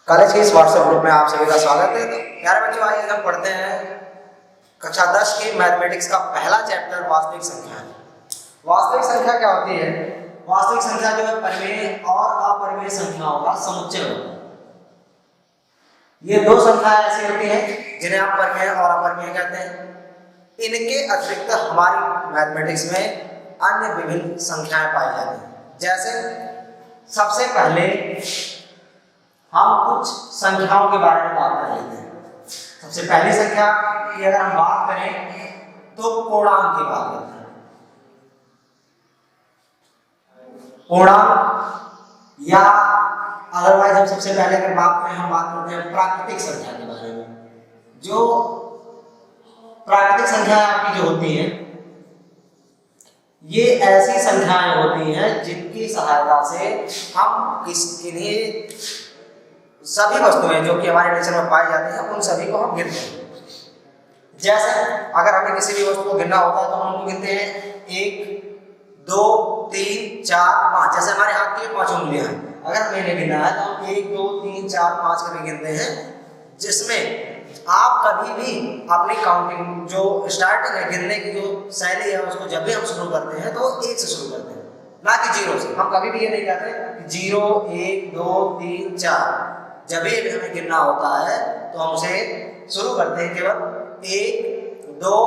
College के इस WhatsApp group में आप सभी का स्वागत है। तो प्यारे बच्चों, आइए हम पढ़ते हैं कक्षा 10 की मैथमेटिक्स का पहला चैप्टर वास्तविक संख्या। वास्तविक संख्या क्या होती है? वास्तविक संख्या जो है परिमेय और अपरिमेय संख्याओं का समुच्चय होता है। ये दो संख्याएं ऐसी होती हैं जिन्हें आप परिमेय और अपरिमेय कहते हैं। इनके अतिरिक्त हमारी मैथमेटिक्स में अन्य विभिन्न संख्याएं पाई जाती हैं। जैसे सबसे पहले हम कुछ संख्याओं के बारे में बात कर लेते हैं। सबसे पहली संख्या की अगर हम बात करें तो पूर्णांक की बात करते हैं। पूर्णांक या अदरवाइज हम सबसे पहले अगर बात करें, हम बात करते हैं प्राकृतिक संख्या के बारे में। जो प्राकृतिक संख्या आपकी जो होती है, ये ऐसी संख्याएं होती हैं जिनकी सहायता से हम किन्हीं सभी वस्तुएं जो कि हमारे नेचर में पाई जाती हैं उन सभी को हम गिनते हैं। जैसे अगर हमें किसी भी वस्तु को गिनना होता है तो हम उनको गिनते हैं 1 2 3 4 5। जैसे हमारे हाथ की 5 उंगलियां हैं, अगर हमें इन्हें गिनना है तो हम 1 2 3 4 5 करके गिनते हैं। जिसमें आप कभी भी अपनी काउंटिंग जो स्टार्टिंग है, गिनने की जो शैली है, उसको जब भी हम शुरू करते हैं तो 1 से शुरू करते हैं, ना कि 0 से। हम कभी भी ये नहीं कहते 0 1 2 3 4। जब भी हमें गिनना होता है तो हम उसे शुरू करते हैं केवल 1 2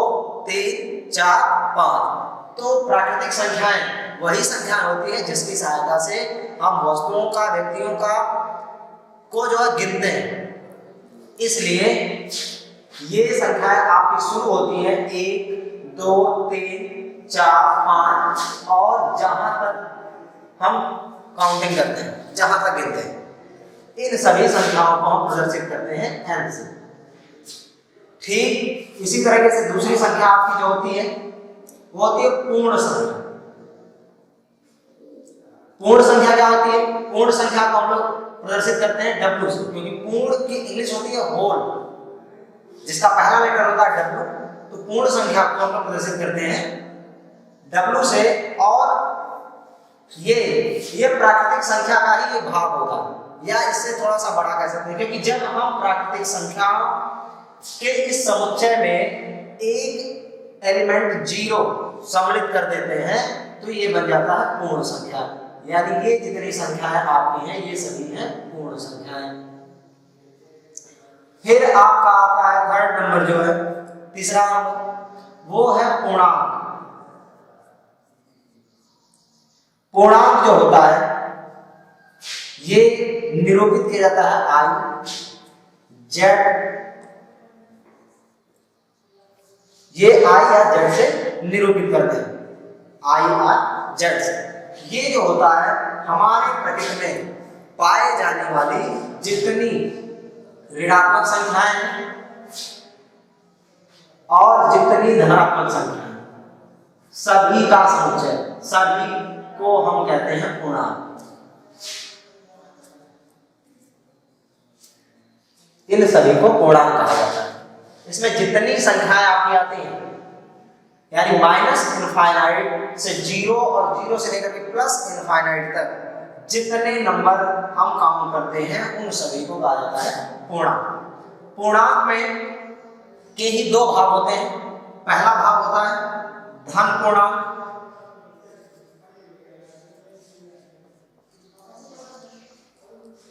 3 4 5। तो प्राकृतिक संख्याएं वही संख्याएं होती है जिसकी सहायता से हम वस्तुओं का, व्यक्तियों का को जो है गिनते हैं। इसलिए ये संख्याएं आपकी शुरू होती है 1 2 3 4 5 और जहां तक हम काउंटिंग करते हैं, जहां तक गिनते हैं, इन सभी संख्याओं को हम प्रदर्शित करते हैं n से। ठीक इसी तरीके से दूसरी संख्या आपकी जो होती है वो होती है पूर्ण संख्या। पूर्ण संख्या क्या होती है? पूर्ण संख्या को हम लोग प्रदर्शित करते हैं W से, क्योंकि पूर्ण की इंग्लिश होती है होल, जिसका पहला लेटर होता है W। तो पूर्ण संख्या को हम लोग प्रदर्शित करते हैं W से। और ये प्राकृतिक संख्या का ही ये भाग होता है, या इससे थोड़ा सा बड़ा कह सकते हैं, क्योंकि जब हम प्राकृतिक संख्या के इस समुच्चय में एक एलिमेंट 0 सम्मिलित कर देते हैं तो ये बन जाता है पूर्ण संख्या। यानी ये जितनी संख्याएं आपकी हैं ये सभी हैं पूर्ण संख्याएं। फिर आपका आता है थर्ड नंबर, जो है तीसरा नंबर, वो है पूर्णांक। पूर्णांक जो होता है ये निरूपित किया जाता है I Z। ये I या Z से निरूपित करते हैं, I या Z से। ये जो होता है हमारे प्रकृति में पाए जाने वाली जितनी ऋणात्मक संख्याएं हैं और जितनी धनात्मक संख्याएं, सभी का समुच्चय, सभी को हम कहते हैं पूर्णांक। इन सभी को पूर्णांक कहा जाता है। इसमें जितनी संख्याएं आपकी आती हैं, यानी माइनस इनफाइनाइट से 0 और 0 से लेकर के प्लस इनफाइनाइट तक जितने नंबर हम काउंट करते हैं उन सभी को कहा जाता है पूर्णांक। पूर्णांक में के ही दो भाग होते हैं। पहला भाग होता है धन पूर्णांक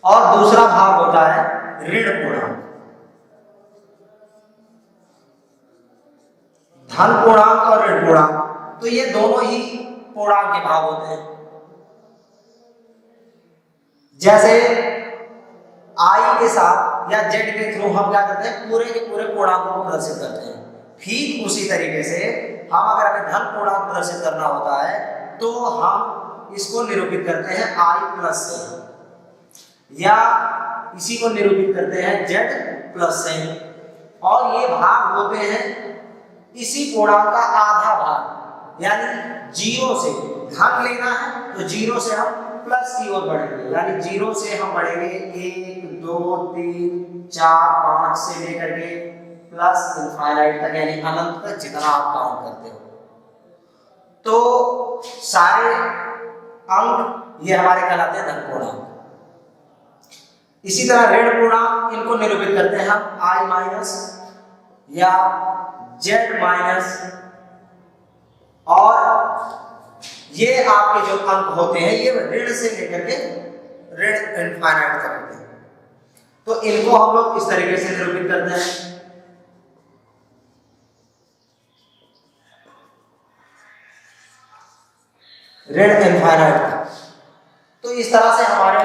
और दूसरा भाग होता है ऋण पूर्णांक। धन पूर्णांक और ऋण पूर्णांक, तो ये दोनों ही पूर्णांक के भाग होते हैं। जैसे I के साथ या Z के थ्रू हम क्या करते हैं, पूरे के पूरे पूर्णांकों को प्रदर्शित करते हैं। ठीक उसी तरीके से हम अगर हमें धन पूर्णांक प्रदर्शित करना होता है तो हम इसको निरूपित करते हैं I प्लस से, या इसी को निरूपित करते हैं Z प्लस से। और ये भाग होते हैं इसी पूर्णांक का आधा भाग, यानी 0 से धन लेना है तो 0 से हम प्लस की ओर बढ़ेंगे, यानी 0 से हम बढ़ेंगे 1 2 3 4 5 से लेकर के प्लस इनफाइनाइट तक, यानी अनंत तक जितना आप काउंट करते हो। तो सारे अंक ये हमारे कहलाते हैं धन पूर्णांक। इसी तरह ऋण पूर्णांक इनको निरूपित करते हैं हम i माइनस या z माइनस, और ये आपके जो अंक होते हैं ये ऋण से लेकर के ऋण इनफाइनाइट तक होते हैं। तो इनको हम लोग इस तरीके से निरूपित करते हैं। ऋण इनफाइनाइट तक। तो इस तरह से हमारे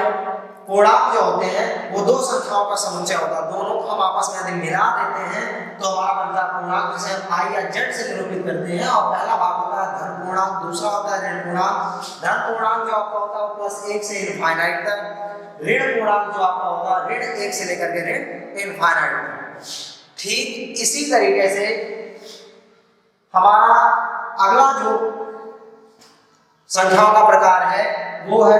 पूर्णांक जो होते हैं वो दो संख्याओं का समुच्चय होता है, दोनों को हम आपस में यदि मिला देते हैं तो हमारा बनता है पूर्णांक, जिसे हम i या z से निरूपित करते हैं। और पहला भाग होता है धन पूर्णांक, दूसरा होता है ऋण पूर्णांक। धन पूर्णांक जो आपका होता है वो +1 से इनफाइनाइट तक, ऋण पूर्णांक जो आपका होता है ऋण 1 से लेकर के ऋण इनफाइनाइट तक। ठीक इसी तरीके से हमारा अगला जो संख्याओं का प्रकार है वो है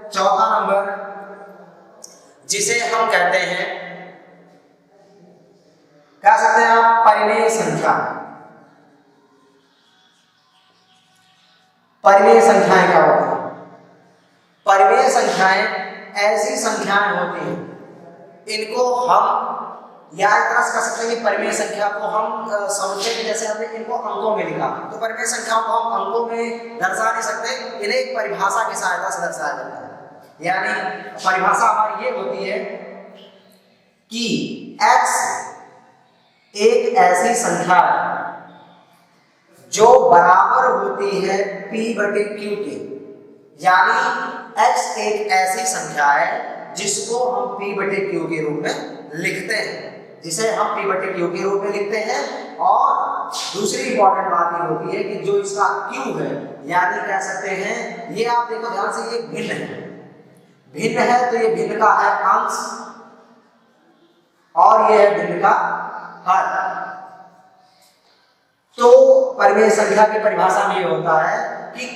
चौथा नंबर, जिसे हम कहते हैं, कह सकते हैं आप परिमेय संख्या। परिमेय संख्याएं क्या होती हैं? परिमेय संख्याएं ऐसी संख्याएं होती हैं, इनको हम या एक तरह से कह सकते हैं कि परिमेय संख्या को हम समुच्चय में, जैसे हमने इनको अंकों में लिखा, तो परिमेय संख्याओं को हम अंकों में दर्शा नहीं सकते, इन्हें एक परिभाषा की सहायता से दर्शाया जाता है। यानी परिभाषा हमारी ये होती है कि x एक ऐसी संख्या है जो बराबर होती है p/q के। यानी x एक ऐसी संख्या है जिसको हम p/q के रूप में लिखते हैं, जिसे हम p/q के रूप में लिखते हैं। और दूसरी इंपॉर्टेंट बात ये होती है कि जो इसका q है, यानी कह सकते हैं, ये आप देखो ध्यान से, ये भिन्न है। भिन्न है तो ये भिन्न का है अंश और ये है भिन्न का हर। तो परिमेय संख्या की परिभाषा में ये होता है कि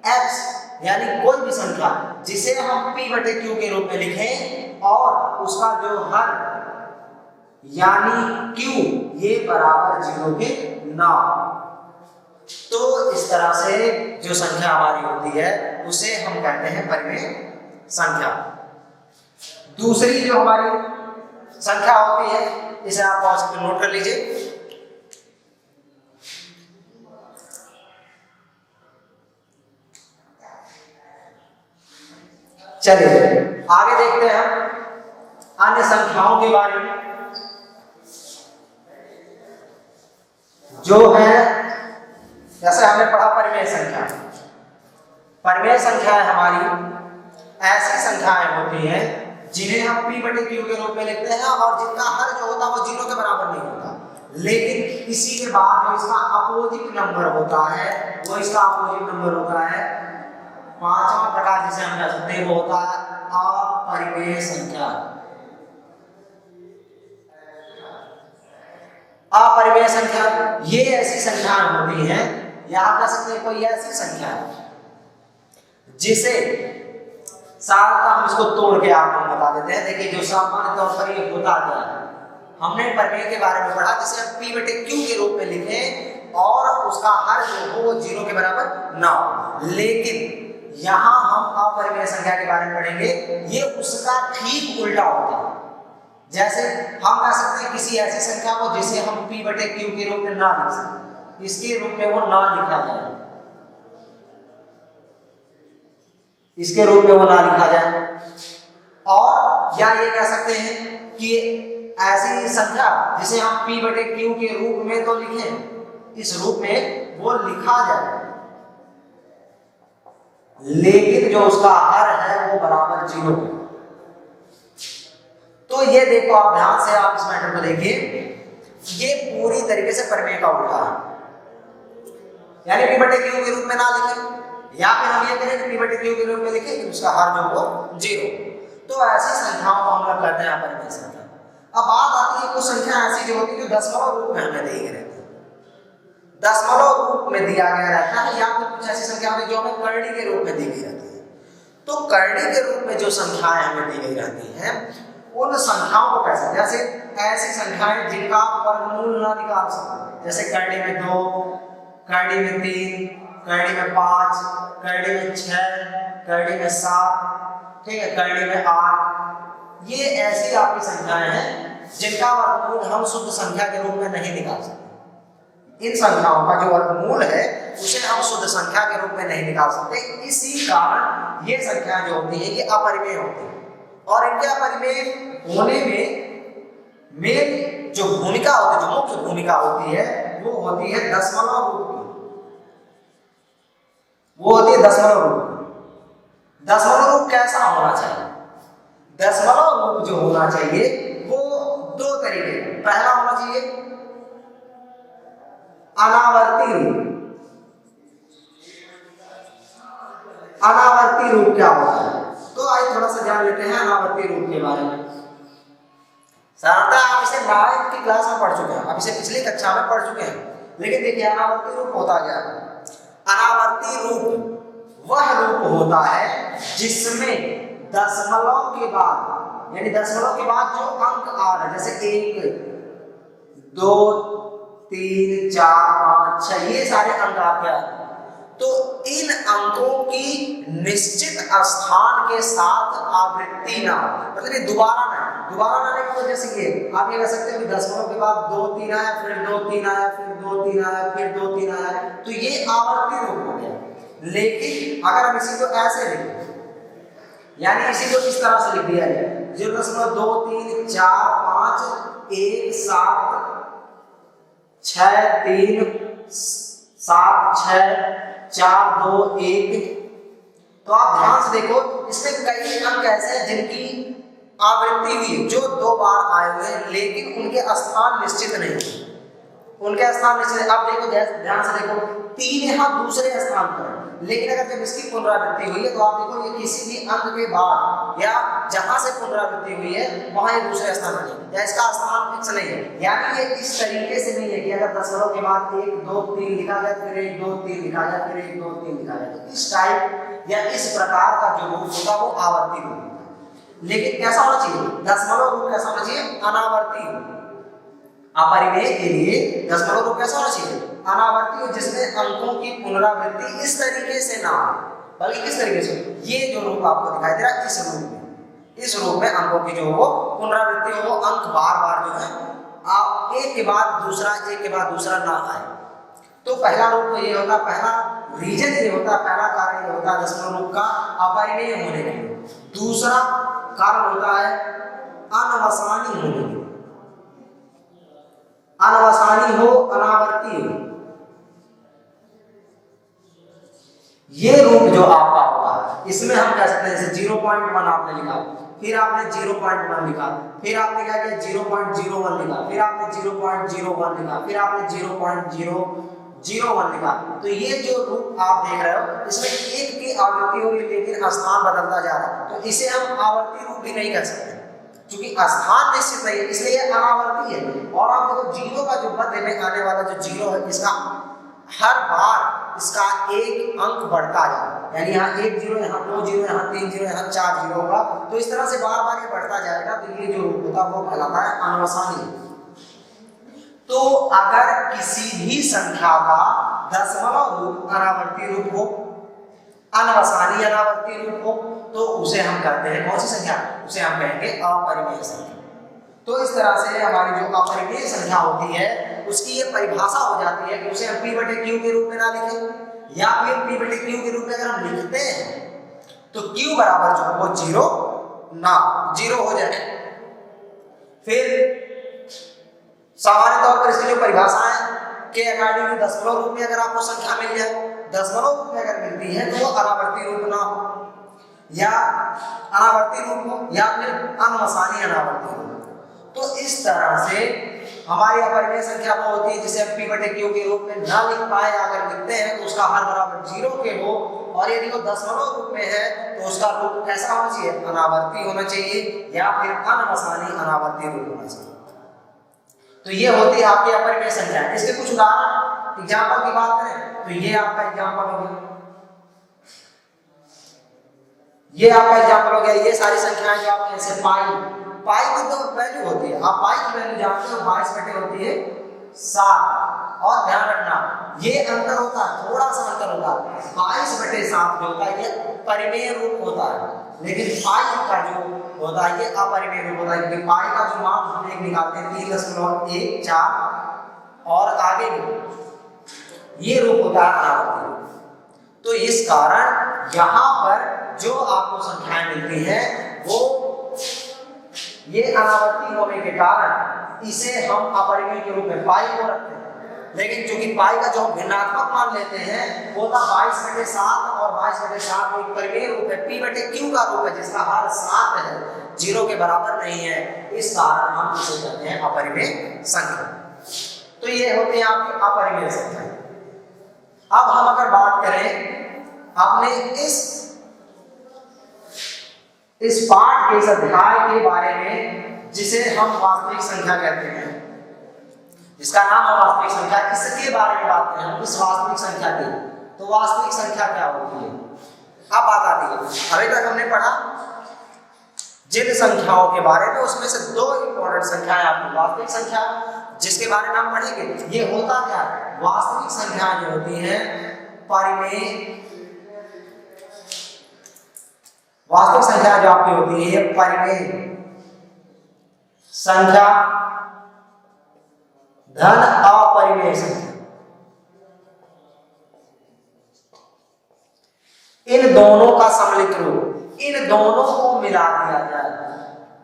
x यानी कोई भी संख्या जिसे हम p/q के रूप में लिखें और उसका जो हर यानी q ये बराबर 0 के ना हो। तो इस तरह से जो संख्या हमारी होती है उसे हम कहते हैं परिमेय संख्या। दूसरी जो हमारी संख्या होती है, इसे आप पॉज पे नोट कर लीजिए। चलिए आगे देखते हैं हम अन्य संख्याओं के बारे में, जो है जैसे हमने पढ़ा परिमेय संख्या। परिमेय संख्याएं हमारी ऐसी संख्याएं होती हैं जिन्हें हम p/q के रूप में लिखते हैं और जिनका हर जो होता है वो 0 के बराबर नहीं होता, लेकिन इसी के बाद जो इसका अपोजिट नंबर होता है वो इसका अपोजिट नंबर होता है पांचवा प्रकार, जिसे हम कह सकते हैं वो होता है अपरिमेय संख्या। अपरिमेय संख्या ये ऐसी संख्याएं होती हैं, या आप कह सकते हैं कोई ऐसी संख्या जिसे साधारणतः हम इसको तोड़ के आपको बता देते हैं। देखिए जो सामान्य तौर पर ये होता क्या है, हमने परिमेय के बारे में पढ़ा जिसे हम p/q के रूप में लिखें और उसका हर जो हो वो 0 के बराबर ना हो। लेकिन यहाँ हम अपरिमेय संख्या के बारे में पढ़ेंगे, ये उसका ठीक उल्टा होता है। जैसे हम कह सकते हैं किसी ऐसी संख्या को जिसे हम p/q के रूप में ना लिख सकते, इसके रूप में वो ना लिखा जाए, इसके रूप में वो ना लिखा जाए। और या ये कह सकते हैं कि ऐसी संख्या जिसे हम p/q के रूप में तो लिखें, इस रूप में वो लिखा जाए, लेकिन जो उसका हर है वो बराबर 0 है। तो ये देखो आप ध्यान से आप इस मैटर को देखिए, ये पूरी तरीके से परिमेय का उल्टा है। यानी p/q के रूप में ना लिखें, या फिर हम ये कहें कि p/q के रूप में लिखें कि उसका हर जो हो 0। तो ऐसी संख्याओं को हम लोग कहते हैं अपरिमेय संख्या। अब बात आती है कुछ संख्या ऐसी जो होती है जो दशमलव रूप में हमें दी गई रहती है, दशमलव रूप में दिया गया रहता है, या फिर कुछ ऐसी संख्या होती है जो हमें करड़ी के रूप में दी गई रहती है। तो करड़ी के रूप में जो संख्याएं हमें दी गई रहती हैं उन संख्याओं को कैसे, जैसे ऐसी संख्याएं जिनका वर्गमूल ना निकाल सकते, जैसे करड़ी में 2, करड़ी में 3, करड़ी में 5, करड़ी में 6, करड़ी में 7, ठीक है, करड़ी में 8, ये ऐसी आपकी संख्याएं हैं जिनका वर्गमूल हम शुद्ध संख्या के रूप में नहीं निकाल सकते। इन संख्याओं का जो वर्गमूल है उसे हम शुद्ध संख्या के रूप में नहीं निकाल सकते। इसी कारण ये संख्याएं जो होती है ये अपरिमेय होती है, और इनके अपरिमेय होने में जो भूमिका होती है, जो मुख्य भूमिका होती है वो होती है दशमलव रूप की। वो होती है दशमलव रूप। दशमलव रूप कैसा होना चाहिए? दशमलव रूप जो होना चाहिए वो दो तरीके, पहला होना चाहिए अनावर्ती रूप। अनावर्ती रूप क्या होता है? तो आइए थोड़ा सा जान लेते हैं अनावर्ती रूप के बारे में। साधारणतः आप इसे 9th की क्लास में पढ़ चुके हैं, आप इसे पिछली कक्षा में पढ़ चुके हैं, लेकिन देखिए अनावर्ती रूप होता क्या है? अनावर्ती रूप वह रूप होता है जिसमें दशमलव के बाद, यानी दशमलव के बाद जो अंक आ रहे हैं, जैसे 1 2 3 4 5 6 ये सारे अंक आपके आ रहे हैं, तो इन अंकों की निश्चित स्थान के साथ आवृत्ति ना हो, मतलब ये दोबारा ना आने की वजह से ये आप ये कह सकते हैं कि दशमलव के बाद 2 3 आया, फिर 2 3 आया, फिर 2 3 आया, फिर 2 3 आया, तो ये आवर्ती रूप हो गया। लेकिन अगर हम इसी को ऐसे लिखें, यानी इसी को इस तरह से लिख दिया जाए 0.2 3 4 5 1 7 6 3 7 6 4 2 1, तो आप ध्यान से देखो इसमें कई अंक ऐसे हैं जिनकी आवृत्ति हुई है, जो 2 बार आए हुए हैं, लेकिन उनके स्थान निश्चित नहीं है। उनके स्थान निश्चित, आप देखो ध्यान से देखो 3 यहाँ दूसरे स्थान पर है, लेकिन अगर जब इसकी पुनरावृत्ति हुई है तो आप देखो ये किसी भी अंक के बाद या जहां से पुनरावृत्ति हुई है वहां ये दूसरे स्थान पर है, या इसका स्थान फिक्स नहीं है। यानी ये इस तरीके से नहीं है कि अगर दशमलव के बाद 1 2 3 लिखा गया, फिर 1 2 3 लिखा गया, फिर 1 2 3 लिखा गया, तो इस टाइप या इस प्रकार का जो रूप होगा वो आवर्ती रूप। लेकिन कैसा होना चाहिए? दशमलव रूप कैसा होना चाहिए? अनावर्ती रूप। अपरिमेय के लिए दशमलव रूप कैसा होना चाहिए? अनावर्ती हो, जिसमें अंकों की पुनरावृत्ति इस तरीके से ना हो, बल्कि किस तरीके से, ये जो रूप आपको दिखाई दे रहा है इस रूप में, इस रूप में अंकों की जो हो पुनरावृत्ति हो, अंक बार बार जो है एक के बाद दूसरा, एक के बाद दूसरा ना आए। तो पहला रूप तो ये होता, पहला रीजन ये होता, पहला कारण ये होता दशमलव रूप का अपरिमेय होने के लिए। दूसरा कारण होता है अनवसानी होने के, अनवसानी हो, अनावर्ती हो। ये रूप जो आपका होगा इसमें हम कह सकते हैं, जैसे 0.1 आपने लिखा, फिर आपने 0.1 लिखा, फिर आपने क्या किया 0.01 लिखा, फिर आपने 0.01 लिखा, फिर आपने 0.001 लिखा। तो ये जो रूप आप देख रहे हो इसमें एक की आवृत्ति हो रही है लेकिन स्थान बदलता जा रहा है, तो इसे हम आवर्ती रूप भी नहीं कह सकते क्योंकि स्थान निश्चित नहीं है, इसलिए अनावर्ती है। और आप देखो 0 का जो मध्य में आने वाला जो 0 है, इसका हर बार इसका एक अंक बढ़ता जाएगा, यानी यहाँ 1 0, यहाँ 2 0, यहाँ 3 0, यहाँ 4 0 होगा, तो इस तरह से बार बार ये बढ़ता जाएगा। तो ये जो रूप होता है वो कहलाता है अनवसानी। तो अगर किसी भी संख्या का दशमलव रूप अनावर्ती रूप हो, अनवसानी अनावर्ती रूप हो, तो उसे हम कहते हैं कौन सी संख्या? उसे हम कहेंगे अपरिमेय संख्या। तो इस तरह से हमारी जो अपरिमेय संख्या होती है उसकी ये परिभाषा हो जाती है कि उसे हम P/Q के रूप में ना लिखें, या फिर P/Q के रूप में अगर हम लिखते हैं तो Q बराबर जो वो 0 हो जाए। फिर सामान्य तौर पर इसकी जो परिभाषा है के अकॉर्डिंग दशमलव रूप में अगर आपको संख्या मिल जाए, दशमलव रूप में अगर मिलती है तो वो अनावर्ती रूप ना हो, या अनावर्ती रूप हो, या फिर अनवसानी अनावर्ती रूप। तो इस तरह से हमारी अपरिमेय संख्या वो होती है जिसे हम P/Q के रूप में ना लिख पाए, अगर लिखते हैं तो उसका हर बराबर 0 के हो, और यदि वो दशमलव रूप में है तो उसका रूप कैसा होना चाहिए? अनावर्ती होना चाहिए, या फिर अनवसानी अनावर्ती रूप होना चाहिए। तो ये होती है आपकी अपरिमेय संख्या। इसके कुछ उदाहरण एग्जाम्पल की बात करें तो ये आपका एग्जाम्पल हो गया, ये आपका एग्जाम्पल हो गया। ये सारी संख्याएं जो आपके जैसे पाई की तो वैल्यू होती है, आप पाई की वैल्यू जानते हो 22 होती है 7, और ध्यान रखना ये अंतर होता है, थोड़ा सा अंतर होता है। 22/7 जो होता है ये परिमेय रूप होता है, लेकिन पाई का जो होता है ये अपरिमेय रूप होता है, क्योंकि पाई का जो मान हम एक निकालते हैं 3.14 और आगे भी ये रूप होता है अनावर्ती। तो इस कारण यहाँ पर जो आपको संख्याएं मिलती हैं वो ये अनावर्ती होने के कारण इसे हम अपरिमेय के रूप में पाई को रखते हैं। लेकिन चूंकि पाई का जो हम भिन्नात्मक मान लेते हैं वो था 22/7 और 22/7 एक परिमेय रूप है, p/q का रूप है जिसका हर 7 है, 0 के बराबर नहीं है, इस कारण हम इसे कहते हैं अपरिमेय संख्या। तो ये होते हैं आपकी अपरिमेय संख्या। अब हम अगर बात करें अपने इस पाठ के इस अध्याय के बारे में जिसे हम वास्तविक संख्या कहते हैं, जिसका नाम है वास्तविक संख्या, इसके बारे में बात करें हम इस वास्तविक संख्या की, तो वास्तविक संख्या क्या होती है अब बात आती है। अभी तक हमने पढ़ा जिन संख्याओं के बारे में, उसमें से दो इंपॉर्टेंट संख्याएं आपकी वास्तविक संख्या जिसके बारे में हम पढ़ेंगे। ये होता क्या है, वास्तविक संख्याएं जो होती हैं परिमेय, वास्तविक संख्या जो आपकी होती है परिमेय संख्या धन अपरिमेय संख्या, इन दोनों का सम्मिलित रूप, इन दोनों को मिला दिया जाए,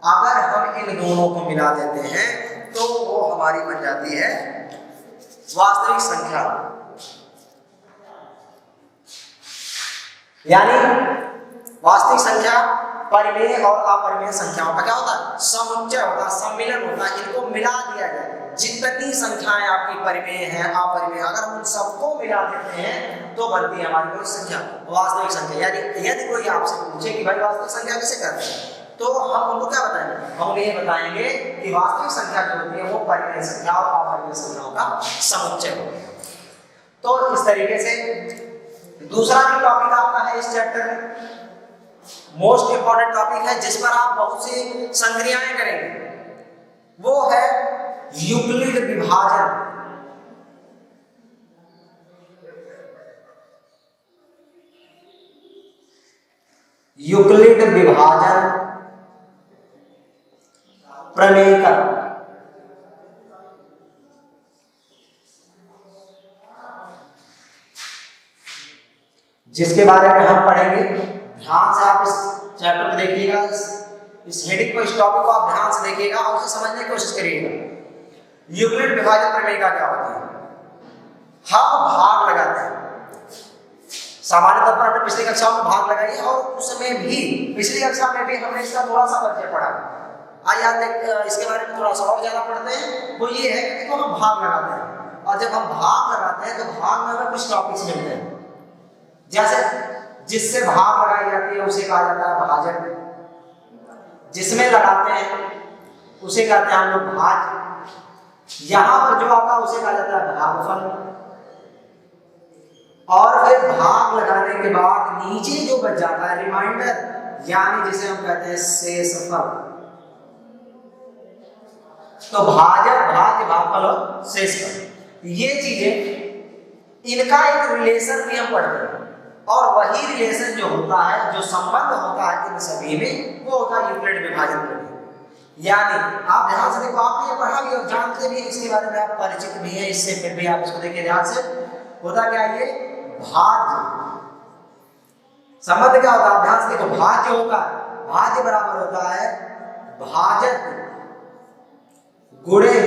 अगर हम इन दोनों को मिला देते हैं तो वो हमारी बन जाती है वास्तविक संख्या। यानी वास्तविक संख्या परिमेय और अपरिमेय संख्याओं का क्या होता है, समुच्चय होता है, सम्मिलन होता है। इनको मिला दिया जाए, जितनी संख्याएं आपकी परिमेय हैं अपरिमेय, अगर हम उन सबको मिला देते हैं तो बनती है हमारी कोई संख्या वास्तविक संख्या। यानी यदि कोई आपसे पूछे कि भाई वास्तविक संख्या कैसे करते हैं, तो हम उनको क्या बताएंगे, हम ये बताएंगे कि वास्तविक संख्या जो होती है वो परिमेय संख्या और अपरिमेय संख्याओं का समुच्चय होता है। तो इस तरीके से दूसरा जो टॉपिक आपका है इस चैप्टर में मोस्ट इंपॉर्टेंट टॉपिक है, जिस पर आप बहुत सी संक्रियाएं करेंगे, वो है यूक्लिड विभाजन। यूक्लिड विभाजन प्रमेयकरण, जिसके बारे में हम पढ़ेंगे। ध्यान से आप इस चैप्टर को देखिएगा, इस हेडिंग को, इस टॉपिक को आप ध्यान से देखिएगा और उसे समझने की कोशिश करिएगा। यूक्लिड विभाजन प्रमेय का क्या होता है, हम भाग लगाते हैं, सामान्य तौर पर हमने पिछली कक्षाओं में भाग लगाई और उसमें भी पिछली कक्षा में भी हमने इसका थोड़ा सा परिचय पढ़ा। आइए आज इसके बारे में थोड़ा सा और ज्यादा पढ़ते हैं। वो ये है कि देखो हम भाग लगाते हैं, और जब हम भाग लगाते हैं तो भाग में हमें कुछ टॉपिक्स मिलते हैं, जैसे जिससे भाग लगाई जाती है उसे कहा जाता है भाजक, जिसमें लगाते हैं उसे कहते हैं हम लोग भाज्य, यहां पर जो आता है उसे कहा जाता है भागफल, और फिर भाग लगाने के बाद नीचे जो बच जाता है रिमाइंडर, यानी जिसे हम कहते हैं शेषफल। तो भाजक, भाज्य, भागफल और शेषफल, ये चीजें इनका एक रिलेशन भी हम पढ़ते हैं, और वही रिलेशन जो होता है, जो संबंध होता है इन सभी में, वो होता है यूक्लिड विभाजन प्रमेय। यानी आप ध्यान से देखो, आपने ये पढ़ा भी और जानते भी, इसके बारे में आप परिचित भी हैं, इससे फिर भी आप इसको देखिए ध्यान से। होता क्या है, ये भाज्य संबंध क्या होता है, ध्यान से देखो, भाज्य होता है, भाज्य बराबर होता है भाजक गुणे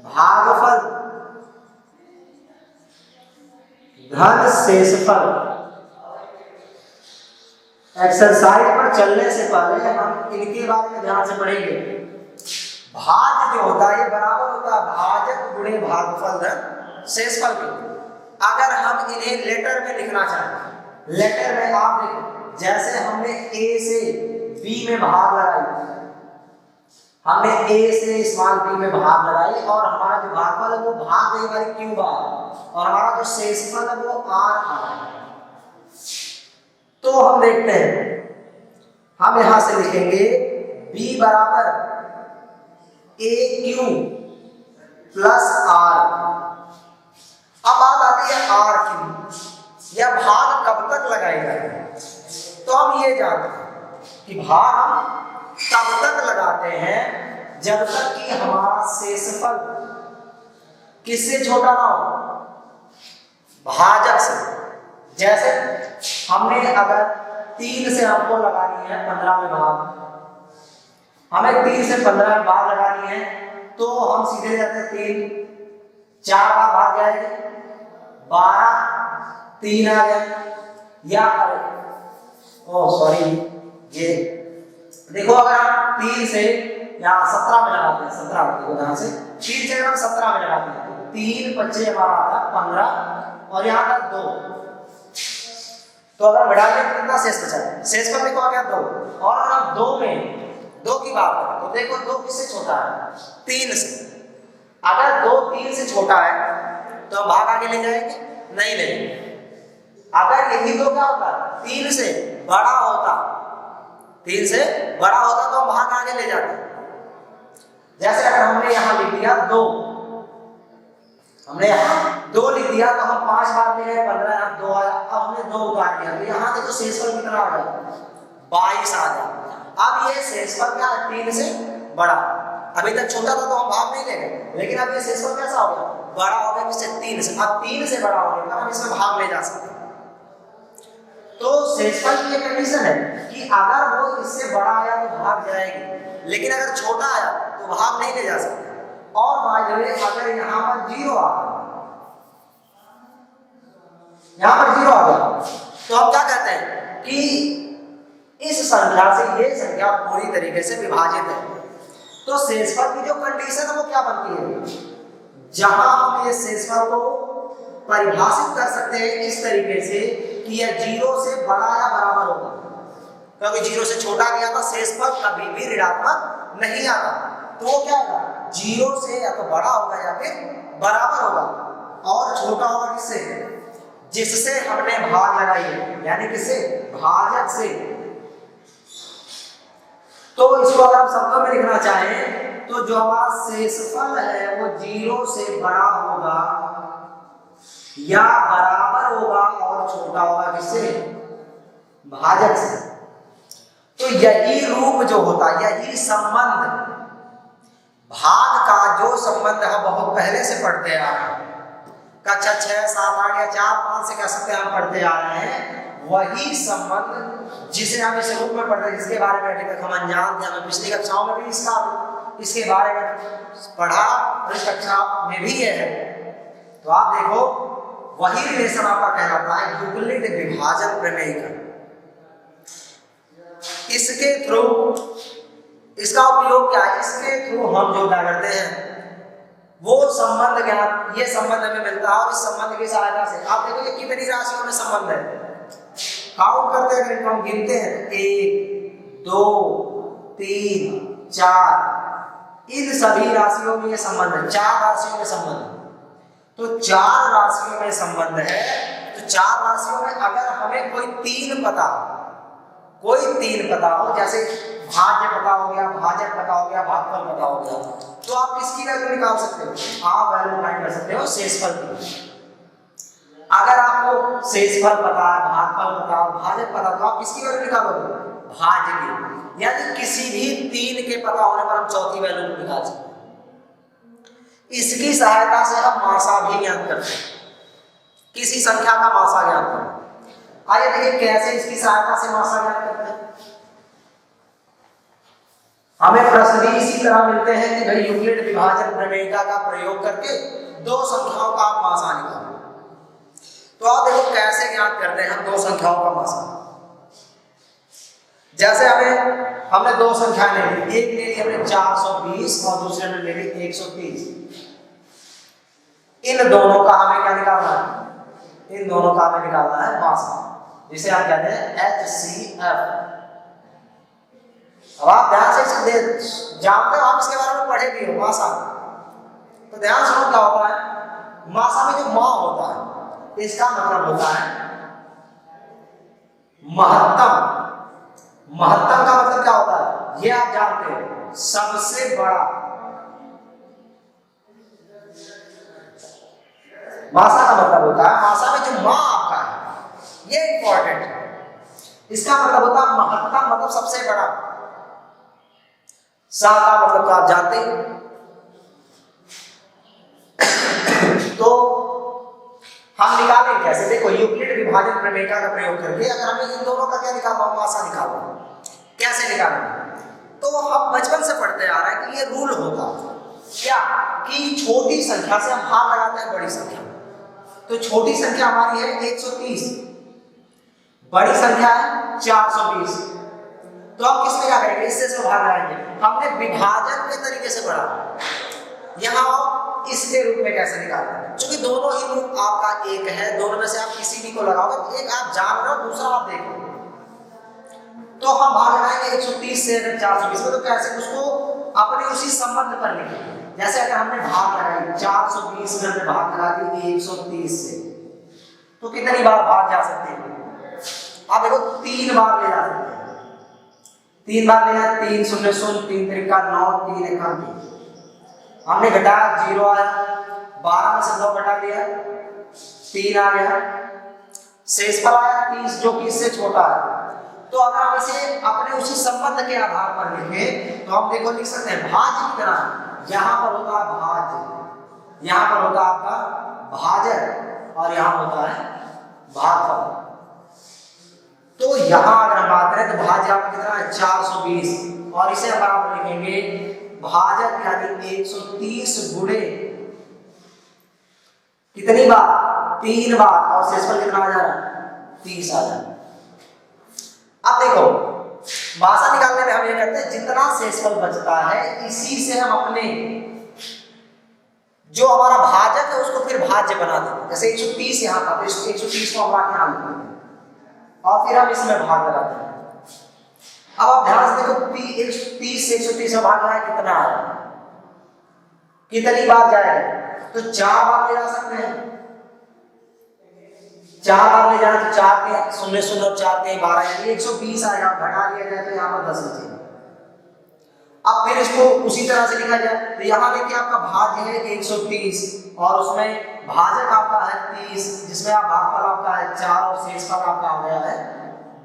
भागफल धन शेषफल। एक्सरसाइज पर चलने से पहले हम इनके बारे में ध्यान से पढ़ेंगे। भाज्य जो होता है ये बराबर होता है भाजक गुणे भागफल धन शेषफल के। अगर हम इन्हें लेटर में लिखना चाहें, लेटर में आप देखो, जैसे हमने ए से बी में भाग लगाई, हमने ए से स्मॉल बी में भाग लगाई, और हमारा जो भागफल है वो भाग गई हमारी क्यू बार, और हमारा जो शेषफल है वो आर आ। तो हम देखते हैं, हम यहां से लिखेंगे b बराबर ए क्यू प्लस आर। अब बात आती है आर क्यू, यह भाग कब तक लगाएगा, तो हम ये जानते हैं कि भाग हम तब तक लगाते हैं जब तक कि हमारा शेषफल किससे छोटा ना हो, भाजक से। जैसे हमने अगर 3 से हमको लगानी है 15 में भाग, हमें 3 से 15 में भाग लगानी है, तो हम सीधे जाते हैं 3, 4 बार भाग जाएंगे, 12, 3 आ गया, या सॉरी ये देखो अगर हम 3 से यहाँ 17 में लगाते हैं, 17 देखो यहाँ से 3 से अगर हम 17 में लगाते हैं तो 3 25 हमारा आता है 15 और यहाँ था 2, तो अगर बढ़ा के कितना शेष बचा, शेष पर देखो आ गया 2। और अगर हम 2 में 2 की बात करें तो देखो 2 किससे छोटा है, 3 से। अगर 2 3 से छोटा है तो हम भाग आगे ले जाएंगे, नहीं लेंगे। अगर यही 2 क्या होता, 3 से बड़ा होता, 3 से बड़ा होता तो हम भाग आगे ले जाते। जैसे अगर हमने यहाँ लिख दिया 2, हमने यहाँ 2 लिख दिया तो हम 5 बार ले गए, 15 यहाँ 2 आया, अब हमने 2 उतार दिया तो यहाँ देखो शेषफल कितना आ गया, 22 आ गया। अब ये शेषफल क्या है, 3 से बड़ा, अभी तक छोटा था तो हम भाग नहीं ले गए, लेकिन अब ये शेषफल कैसा हो गया, बड़ा हो गया, किससे, 3 से। अब 3 से बड़ा होने पर हम इसमें भाग ले जा सकते हैं। तो शेषफल की कंडीशन है कि अगर वो इससे बड़ा आया तो भाग जाएगी, लेकिन अगर छोटा आया तो भाग नहीं ले जा सकते। और बाय द वे अगर यहाँ पर 0 आ गया, यहाँ पर 0 आ गया तो हम क्या कहते हैं कि इस संख्या से ये संख्या पूरी तरीके से विभाजित है। तो शेषफल की जो कंडीशन है वो क्या बनती है, जहां हम ये शेषफल को परिभाषित कर सकते हैं इस तरीके से कि यह 0 से बड़ा या बराबर होगा, क्योंकि 0 से छोटा नहीं आता, शेषफल कभी भी ऋणात्मक नहीं आता। तो वो क्या होगा, 0 से या तो बड़ा होगा या फिर बराबर होगा, और छोटा होगा किससे, जिससे हमने भाग लगाई है, यानी किससे, भाजक से। तो इसको अगर हम शब्दों में लिखना चाहें तो जो हमारा शेषफल है वो 0 से बड़ा होगा या बराबर होगा और छोटा होगा किससे, भाजक से। तो यही रूप जो होता है, यही संबंध, भाग का जो संबंध हम बहुत पहले से पढ़ते आ रहे हैं, कक्षा 6, 7, 8 या 4, 5 से कह सकते हैं हम पढ़ते आ रहे हैं, वही संबंध जिसे हम इस रूप में पढ़ते हैं, जिसके बारे में अभी तक हम अनजान थे। हमें पिछली कक्षाओं में भी इसके बारे में पढ़ा और इस कक्षा में भी ये है। तो आप देखो वही रिलेशन आपका कहलाता है यूक्लिड विभाजन प्रमेय का। इसके थ्रू, इसका उपयोग क्या है, इसके थ्रू हम जो क्या करते हैं वो संबंध ज्ञान, ये संबंध हमें मिलता है। और इस संबंध की सहायता से आप देखो ये कितनी राशियों में संबंध है, काउंट करते हैं, हम गिनते हैं 1 2 3 4, इन सभी राशियों में ये संबंध है, 4 राशियों में संबंध है। तो 4 राशियों में संबंध है, तो 4 राशियों में अगर हमें कोई 3 पता हो, जैसे भाज्य पता हो गया, भाजक पता हो गया, भागफल पता हो गया, तो आप किसकी वैल्यू निकाल सकते हो, आप वैल्यू फाइंड कर सकते हो शेषफल की। अगर आपको शेषफल पता है, भागफल पता है, भाजक पता है, तो आप किसकी वैल्यू निकालोगे, भाज्य की। यानी किसी भी 3 के पता होने पर हम चौथी वैल्यू निकाल सकते हैं। इसकी सहायता से हम मासा भी ज्ञात करते हैं, किसी संख्या का मासा ज्ञात करते हैं। आइए देखिए कैसे इसकी सहायता से मासा ज्ञात करते हैं। हमें प्रश्न भी इसी तरह मिलते हैं कि भाई यूक्लिड विभाजन प्रमेयिका का प्रयोग करके 2 संख्याओं का आप मासा निकालो। तो आप देखो कैसे ज्ञात करते हैं हम 2 संख्याओं का मासा। जैसे हमने 2 संख्या ले ली, एक ले ली हमने 420 और दूसरे में ले ली 130। इन दोनों का हमें क्या निकालना है, इन दोनों का हमें निकालना है मासा, जिसे हम कहते हैं HCF। अब आप ध्यान से जानते हो, आप इसके बारे में पढ़े भी हो मासा। तो ध्यान से क्या होता है, मासा में जो मा होता है इसका मतलब होता है महत्तम। महत्तम का मतलब क्या होता है, ये आप जानते हो, सबसे बड़ा। मासा का मतलब होता है, मासा में जो मा आपका है, ये इंपॉर्टेंट है। इसका मतलब होता है महत्तम मतलब सबसे बड़ा। सा का मतलब तो आप जानते हैं। तो हम निकालें कैसे? देखो यूक्लिड विभाजन प्रमेय का प्रयोग करके अगर हमें इन दोनों का क्या निकालना हो, मासा निकालना हो, कैसे निकालेंगे? तो हम बचपन से पढ़ते आ रहे हैं कि ये रूल होता क्या कि छोटी संख्या से हम भाग लगाते हैं बड़ी संख्या। तो छोटी संख्या हमारी है 130, बड़ी संख्या है 420। तो हम किसमें क्या करेंगे? इससे इसमें भाग लगाएंगे। हमने विभाजन के तरीके से पढ़ा, यहाँ इसके रूप में कैसे निकालना है? क्योंकि दोनों ही रूप आपका एक है, दोनों में से आप किसी भी को लगाओगे, एक आप जान रहे हो, दूसरा आप देखो। तो हम भाग लगाएंगे 130 से 420 में। तो कैसे? उसको अपने उसी संबंध पर लिखेंगे। जैसे अगर हमने भाग लगाई 420 में, हमने भाग लगा दी 130 से, तो कितनी बार भाग जा सकते हैं? आप देखो 3 बार ले जा सकते हैं। 3 बार ले जाए, 3 शून्य शून्य, 3 त्रिका 9, 3 एकम 3। हमने घटाया 0 आया, 12 में से 2 घटा दिया 3 आ गया, शेष पर आया 30 जो कि इससे छोटा है। तो अगर हम इसे अपने उसी संबंध के आधार पर लिखें तो हम देखो लिख सकते हैं भाज्य की तरह। यहां पर होता है भाज्य, यहां पर होता है आपका भाजक और यहां होता है भागफल। तो यहां अगर हम बात करें तो भाज्य आपका कितना है 420 और इसे अगर आप लिखेंगे भाजक यानी 130 गुणे कितनी बार? 3 बार। और शेषफल कितना आ जा रहा है? 30 आ जा रहा है। अब देखो भाषा निकालने में हम ये करते हैं जितना शेषफल बचता है इसी से हम अपने जो हमारा भाजक है उसको फिर भाज्य बना देते हैं। जैसे 130 यहाँ था तो 130 को हम यहाँ लिख देते हैं और फिर हम इसमें भाग लगाते हैं। अब आप ध्यान से देखो 130 से 130 में भाग लगाए कितना आया, कितनी बार जाएगा? तो 4 बार ले जा सकते हैं। 4 बार ले जाए तो 4 के शून्य शून्य और 4 के 12 यानी 120 आएगा। घटा लिया जाए तो यहाँ पर 10 बचेगा। अब फिर इसको उसी तरह से लिखा जाए तो यहाँ देखिए आपका भाज्य है 130 और उसमें भाजक आपका है 30 जिसमें आप भागफल आपका है 4 और शेषफल आपका आ गया है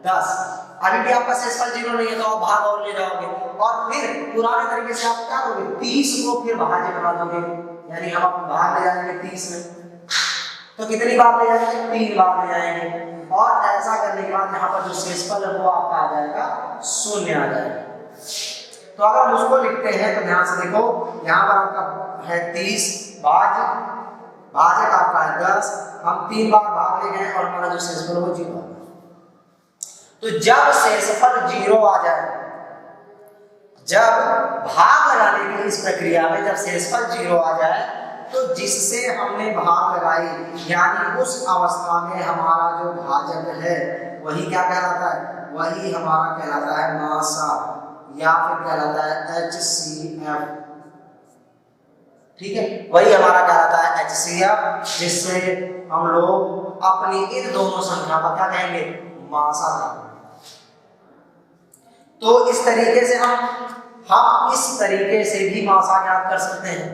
10। अभी भी आपका शेषफल 0 नहीं है तो आप भाग और ले जाओगे और फिर पुराने तरीके से आप क्या करोगे 30 को फिर भाज्य बना दोगे यानी हम भाग ले जाएंगे 30 में। तो कितनी बार ले जाएंगे? 3 बार ले जाएंगे और ऐसा करने के बाद यहाँ पर जो शेषफल है वो आपका आ जाएगा 0 आ जाएगा। तो अगर हम उसको लिखते हैं तो ध्यान से देखो यहाँ पर आपका है 30 भाजक आपका है 10। हम 3 बार भाग ले गए और हमारा जो शेषफल है वो 0 आ गया। तो जब शेषफल 0 आ जाए, जब भाग लगाने की इस प्रक्रिया में जब शेषफल 0 आ जाए तो जिससे हमने भाग लगाई यानी उस अवस्था में हमारा जो भाजक है वही क्या कहलाता है? वही हमारा कहलाता है मासा या फिर कहलाता है HCF। ठीक है, वही हमारा कहलाता है HCF जिससे हम लोग अपनी इन दोनों संख्या का क्या कहेंगे? मासा कहेंगे। तो इस तरीके से हम इस तरीके से भी मासा ज्ञात कर सकते हैं।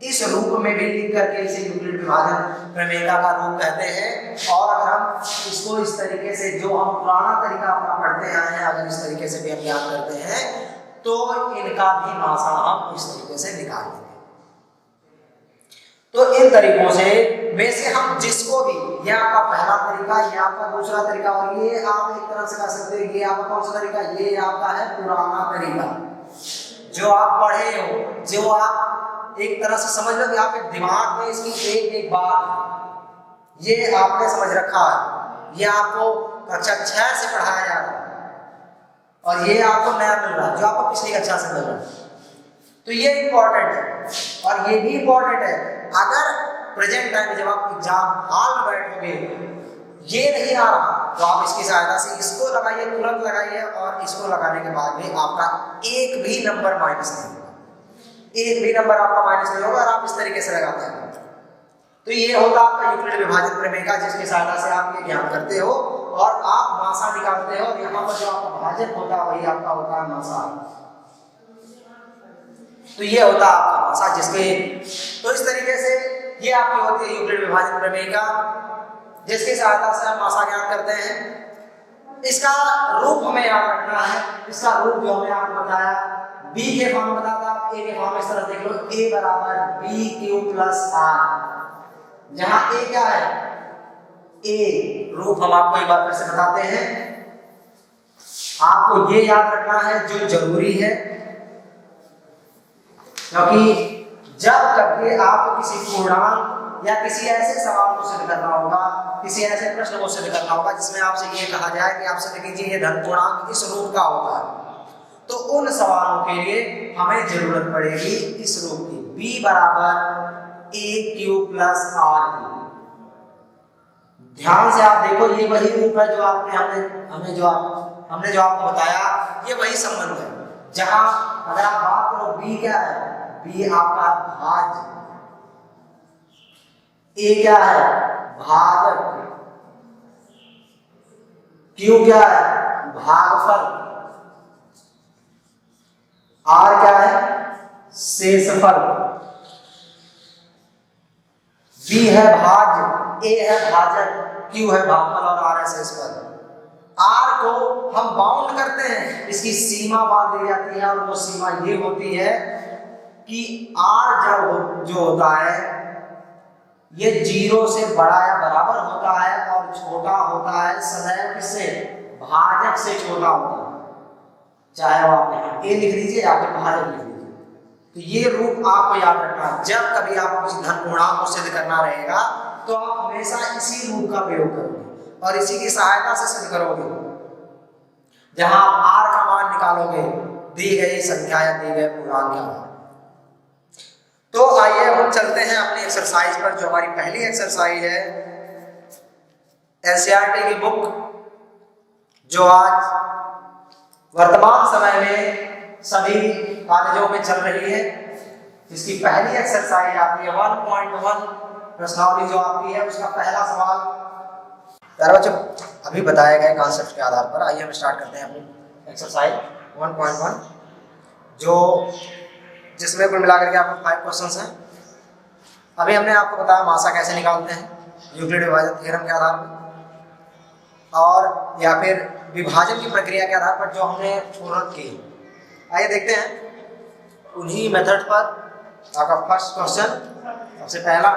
इस रूप में भी लिख करके इसे यूक्लिड विभाजन प्रमेय का रूप कहते हैं। और अगर हम इसको इस तरीके से जो हम पुराना तरीका अपना पढ़ते आए हैं अगर इस तरीके से भी हम ज्ञात करते हैं तो इनका भी मासा हम इस तरीके से निकाल लेंगे। तो इन तरीकों से में से हम जिसको भी, ये आपका पहला तरीका, ये आपका दूसरा तरीका और ये आप एक तरह से कह सकते हो ये आपका कौन सा तरीका? ये आपका है पुराना तरीका जो आप पढ़े हो, जो आप एक तरह से समझ लो कि आपके दिमाग में इसकी एक एक बात ये आपने समझ रखा है। ये आपको कक्षा 6 से पढ़ाया जा रहा है और ये आपको नया मिल रहा है जो आपको पिछली कक्षा से मिल रहा है। तो ये इंपॉर्टेंट है और ये भी इंपॉर्टेंट है अगर प्रेजेंट टाइम में जब आप एग्जाम हॉल में बैठोगे ये नहीं आ रहा तो आप इसकी सहायता से इसको लगाइए, तुरंत लगाइए और इसको लगाने के बाद भी आपका एक भी नंबर माइनस नहीं होगा, एक भी नंबर आपका माइनस नहीं होगा और आप इस तरीके से लगाते हैं। तो ये होता आपका यूक्लिड विभाजन प्रमेय का जिसकी सहायता से आप ये ज्ञान करते हो और आप मासा निकालते हो और यहाँ पर जो आपका भाजक होता है वही आपका होता है मासा। तो ये होता है आपका मासा जिसके तो इस तरीके से ये आपकी होती है यूक्लिड विभाजन प्रमेय का जिसकी सहायता से हम मासा ज्ञात करते हैं। इसका रूप हमें याद रखना है। इसका रूप जो हमने आपको बताया b के फॉर्म में बताता, a के फॉर्म में इस तरह देख लो, a बराबर b क्यू प्लस r, जहां a क्या है, a रूप हम आपको एक बार फिर से बताते हैं। आपको ये याद रखना है जो जरूरी है, क्योंकि जब कभी आपको किसी पूर्णांक या किसी ऐसे सवाल को सिद्ध करना होगा, किसी ऐसे प्रश्न को सिद्ध करना होगा जिसमें आपसे ये कहा जाए कि आपसे सिद्ध कीजिए ये धन पूर्णांक इस रूप का होता है, तो उन सवालों के लिए हमें जरूरत पड़ेगी इस रूप की, b बराबर a क्यू प्लस r की। ध्यान से आप देखो, ये वही रूप है जो हमने जो आपको बताया, ये वही संबंध है। जहां अगर आप बात करो b क्या है, b आपका भाज्य, a क्या है भाजक, q क्या है भागफल, r क्या है शेषफल, b है भाज्य, a है भाजक, q है भागफल और r है शेषफल। r को हम बाउंड करते हैं, इसकी सीमा बांध दी जाती है, और वो सीमा ये होती है कि r जो होता है ये 0 से बड़ा या बराबर होता है और छोटा होता है सदैव किससे, भाजक से छोटा होता है। चाहे वो आप यहाँ a लिख लीजिए या फिर भाजक लिख लीजिए। तो ये रूप आपको याद रखना है। जब कभी आपको किसी धन पूर्णांक को सिद्ध करना रहेगा तो आप हमेशा इसी रूप का प्रयोग करोगे और इसी की सहायता से सिद्ध करोगे। जहां आप r का मान निकालोगे दी गई संख्या या दी गए पूर्णांक का मान। तो आइए हम चलते हैं अपनी एक्सरसाइज पर, जो हमारी पहली एक्सरसाइज है एनसीईआरटी की बुक, जो आज वर्तमान समय में सभी कॉलेजों में चल रही है। इसकी पहली एक्सरसाइज आती है 1.1 प्रश्नावली जो आपकी है, उसका पहला सवाल। प्यारे बच्चों, अभी बताए गए कॉन्सेप्ट के आधार पर आइए हम स्टार्ट करते हैं अपनी एक्सरसाइज 1.1, जो जिसमें कुल मिलाकर के आपको 5 क्वेश्चंस हैं। अभी हमने आपको बताया मासा कैसे निकालते हैं यूक्लिड विभाजन थ्योरम के आधार पर, और या फिर विभाजन की प्रक्रिया के आधार पर जो हमने पूर्ण की। आइए देखते हैं उन्हीं मेथड पर आपका फर्स्ट क्वेश्चन। सबसे पहला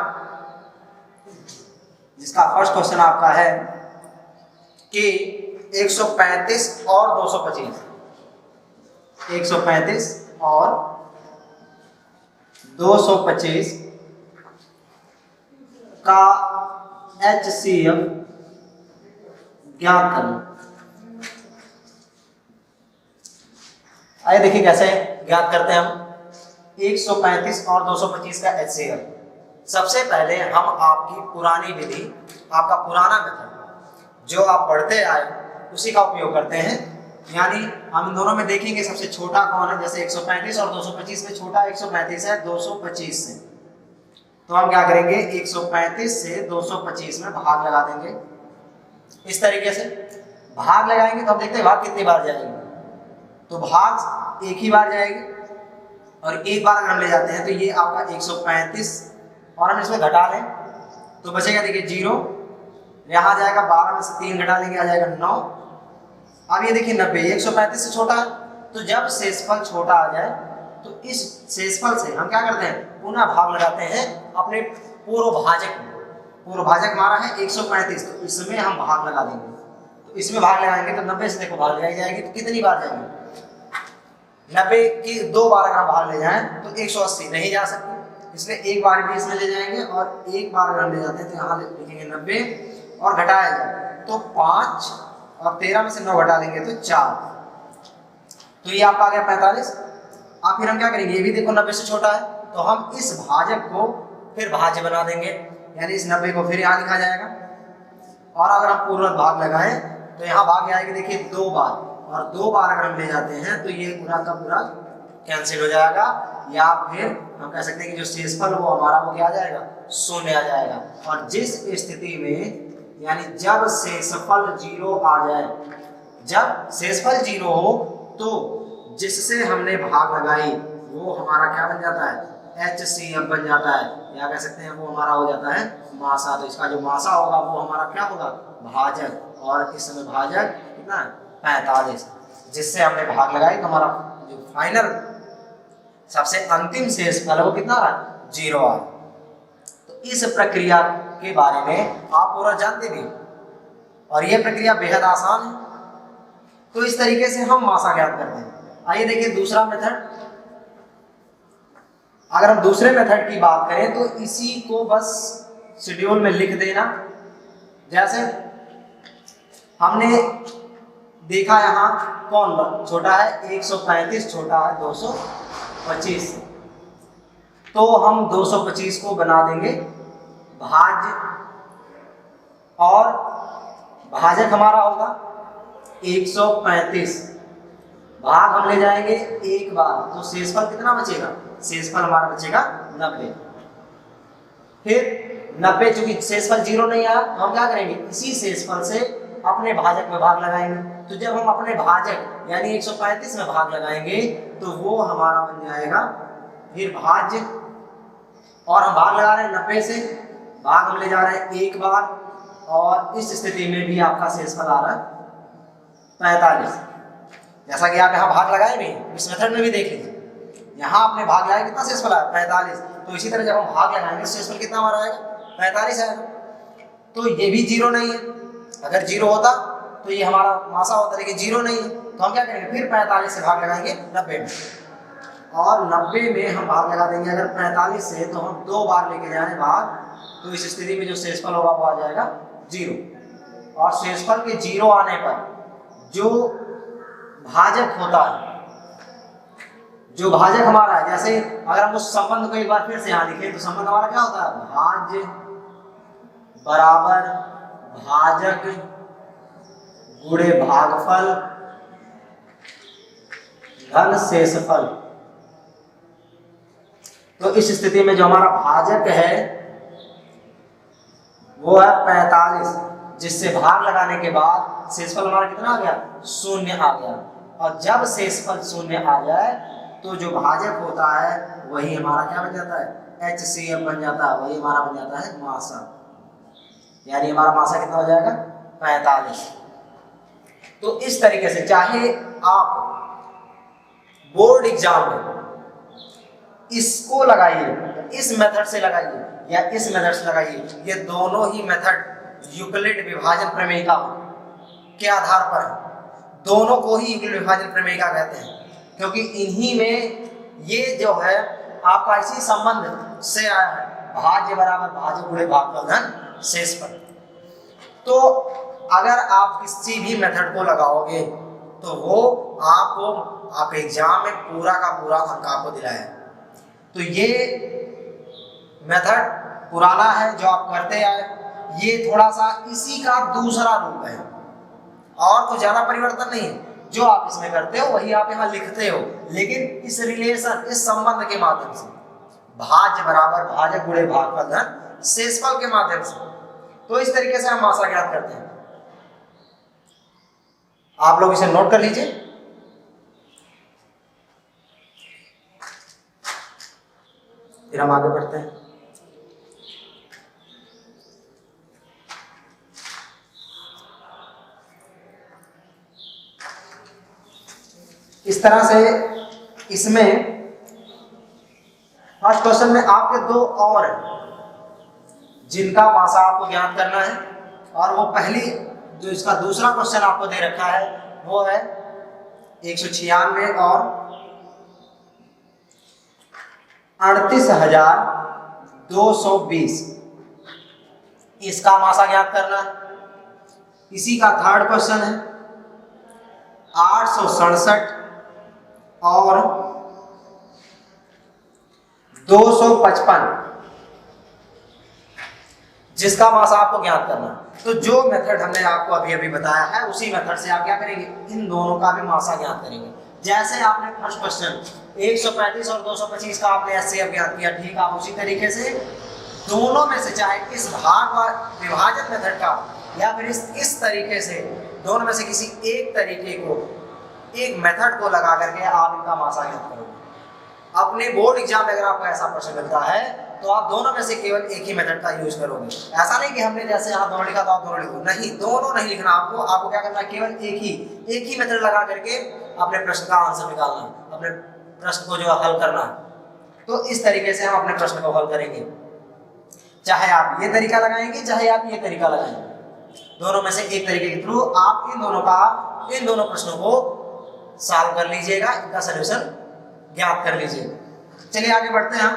जिसका फर्स्ट क्वेश्चन आपका है कि 135 और 225, 135 और 225 का HCF ज्ञात करना। आइए देखिए कैसे ज्ञात करते हैं हम 135 और 225 का HCF। सबसे पहले हम आपकी पुरानी विधि, आपका पुराना मेथड जो आप पढ़ते आए उसी का उपयोग करते हैं। यानी हम इन दोनों में देखेंगे सबसे छोटा कौन है। जैसे 135 और 225 में छोटा 135 है 225 से, तो हम क्या करेंगे 135 से 225 में भाग लगा देंगे। इस तरीके से भाग लगाएंगे तो हम देखते हैं भाग कितनी बार जाएगी। तो भाग एक ही बार जाएगी, और एक बार अगर हम ले जाते हैं तो ये आपका 135 और हम इसमें घटा लें तो बचेगा देखिए 0, यहाँ जाएगा 12 में से 3 घटा लेंगे आ जाएगा 9। अब ये देखिए 90, 135 से छोटा है, तो जब शेषफल छोटा आ जाए तो इस शेषफल से हम क्या करते हैं पुनः भाग लगाते हैं अपने पूर्वभाजक में। पूर्वभाजक हमारा है 135, तो इसमें हम भाग लगा देंगे। तो इसमें भाग लगाएंगे तो 90 से देखो भाग लगाई जाएगी, तो कितनी बार जाएंगे 90 की 2 बार अगर भाग ले जाएं तो 180 नहीं जा सकती, इसलिए एक बार भी इसमें ले जाएंगे, और एक बार अगर हम ले जाते हैं तो यहाँ लिखेंगे 90 और घटाया जाए तो 5, और 13 में से 9 घटा देंगे तो 4, तो ये आपका आ गया 45। अब फिर हम क्या करेंगे, ये भी देखो 90 से छोटा है, तो हम इस भाजक को फिर भाज्य बना देंगे, यानी इस 90 को फिर यहाँ लिखा जाएगा। और अगर हम पूर्ण भाग लगाएं तो यहाँ भाग आएगी देखिए 2 बार, और 2 बार अगर हम ले जाते हैं तो ये पूरा का पूरा कैंसिल हो जाएगा, या फिर हम कह सकते हैं कि जो शेषफल वो हमारा वो क्या आ जाएगा 0 आ जाएगा। और जिस स्थिति में यानी जब शेषफल 0 आ जाए, जब शेषफल 0 हो तो जिससे हमने भाग लगाई वो हमारा क्या बन जाता है HCF बन जाता है, या कह सकते हैं वो हमारा हो जाता है मासा। तो इसका जो मासा होगा वो हमारा क्या होगा भाजक। और इसमें भाजक कितना है 45, जिससे हमने भाग लगाई तो हमारा जो फाइनल सबसे अंतिम शेषफल है वो कितना आ रहा है 0 आ। तो इस प्रक्रिया के बारे में आप पूरा जानते भी, और यह प्रक्रिया बेहद आसान है। तो इस तरीके से हम मासा ज्ञात करते हैं। आइए देखिए दूसरा मेथड। अगर हम दूसरे मेथड की बात करें तो इसी को बस शेड्यूल में लिख देना। जैसे हमने देखा यहाँ कौन छोटा है 135, छोटा है 225, तो हम 225 को बना देंगे भाज्य, और भाजक हमारा होगा 135, भाग हम ले जाएंगे एक बार, तो शेषफल कितना बचेगा, शेषफल हमारा बचेगा 90। फिर 90 चूंकि शेषफल 0 नहीं आया, तो हम क्या करेंगे इसी शेषफल से अपने भाजक में भाग लगाएंगे। तो जब हम अपने भाजक यानी 135 में भाग लगाएंगे तो वो हमारा बन जाएगा फिर भाज्य, और हम भाग लगा रहे हैं 90 से, भाग हम ले जा रहे हैं एक बार, और इस स्थिति में भी आपका शेषफल आ रहा है 45। जैसा कि आप यहाँ भाग लगाए भी, इस मेथड में भी देख लीजिए, यहाँ आपने भाग लगाया कितना शेषफल आया 45, तो इसी तरह जब हम भाग लगाएंगे शेषफल कितना हमारा आएगा 45 आएगा। तो ये भी 0 नहीं है, अगर 0 होता तो ये हमारा मासा होता, लेकिन 0 नहीं है, तो हम क्या करेंगे फिर 45 से भाग लगाएंगे 90 में, और 90 में हम भाग लगा देंगे अगर 45 से, तो हम 2 बार लेके जाएं भाग, तो इस स्थिति में जो शेषफल होगा वो आ जाएगा 0। और शेषफल के 0 आने पर जो भाजक होता है, जो भाजक हमारा है, जैसे अगर हम उस संबंध को एक बार फिर से यहाँ लिखें तो संबंध हमारा क्या होता है, भाज्य बराबर भाजक गुणे भागफल धन शेषफल। तो इस स्थिति में जो हमारा भाजक है वो है 45, जिससे भाग लगाने के बाद शेषफल हमारा कितना आ गया 0 आ गया। और जब शेषफल 0 आ जाए तो जो भाजक होता है वही हमारा क्या बन जाता है HCF बन जाता है, वही हमारा बन जाता है मासा, यानी हमारा मासा कितना हो जाएगा 45। तो इस तरीके से चाहे आप बोर्ड एग्जाम में इसको लगाइए, इस मेथड से लगाइए या इस मेथड से लगाइए, ये दोनों ही मेथड यूक्लिड विभाजन प्रमेयिका के आधार पर है। दोनों को ही यूक्लिड विभाजन प्रमेयिका कहते हैं, क्योंकि इन्हीं में ये जो है आपका इसी संबंध से आया है, भाज्य बराबर भाज्य गुणे भागफल धन शेषफल। तो अगर आप किसी भी मेथड को लगाओगे तो वो आपको आपके एग्जाम में पूरा का पूरा अंक आपको दिलाए। तो ये मेथड पुराना है जो आप करते आए, ये थोड़ा सा इसी का दूसरा रूप है, और कुछ ज्यादा परिवर्तन नहीं है। जो आप इसमें करते हो वही आप यहाँ लिखते हो, लेकिन इस रिलेशन, इस संबंध के माध्यम से, भाज्य बराबर भाजक गुणे भागफल धन शेषफल के माध्यम से। तो इस तरीके से हम मासा ज्ञात करते हैं। आप लोग इसे नोट कर लीजिए। फिर हम आगे बढ़ते हैं। इस तरह से इसमें फर्स्ट क्वेश्चन में आपके 2 और जिनका मासा आपको ज्ञात करना है, और वो पहली जो इसका दूसरा क्वेश्चन आपको दे रखा है वो है 196 और 38,220, इसका मासा ज्ञात करना है। इसी का थर्ड क्वेश्चन है 867 और 255, जिसका मासा आपको ज्ञात करना है। तो जो मेथड हमने आपको अभी अभी बताया है उसी मेथड से आप क्या करेंगे, इन दोनों का भी मासा ज्ञात करेंगे। जैसे आपने फर्स्ट क्वेश्चन 135 और 225 का आपने HCF ज्ञात किया, ठीक, आप उसी तरीके से दोनों में से, चाहे इस भाग विभाजन मेथड का या फिर इस तरीके से, दोनों में से किसी एक तरीके को, एक मेथड को लगा करके आप इनका मासा ज्ञात करोगे। अपने बोर्ड एग्जाम में अगर आपको ऐसा प्रश्न मिलता है तो आप दोनों में से केवल एक ही मेथड का यूज करोगे। ऐसा नहीं कि हमने जैसे यहाँ दोनों लिखा तो आप दोनों लिखो, नहीं, दोनों नहीं लिखना आपको। आपको क्या करना है, केवल एक ही मेथड लगा करके अपने प्रश्न का आंसर निकालना है, अपने प्रश्न को जो हल करना है। तो इस तरीके से हम अपने प्रश्न को हल करेंगे, चाहे आप ये तरीका लगाएंगे चाहे आप ये तरीका लगाएंगे, दोनों में से एक तरीके के थ्रू आप इन दोनों प्रश्नों को सॉल्व कर लीजिएगा, इनका सलूशन ज्ञात कर लीजिएगा। चलिए आगे बढ़ते हैं हम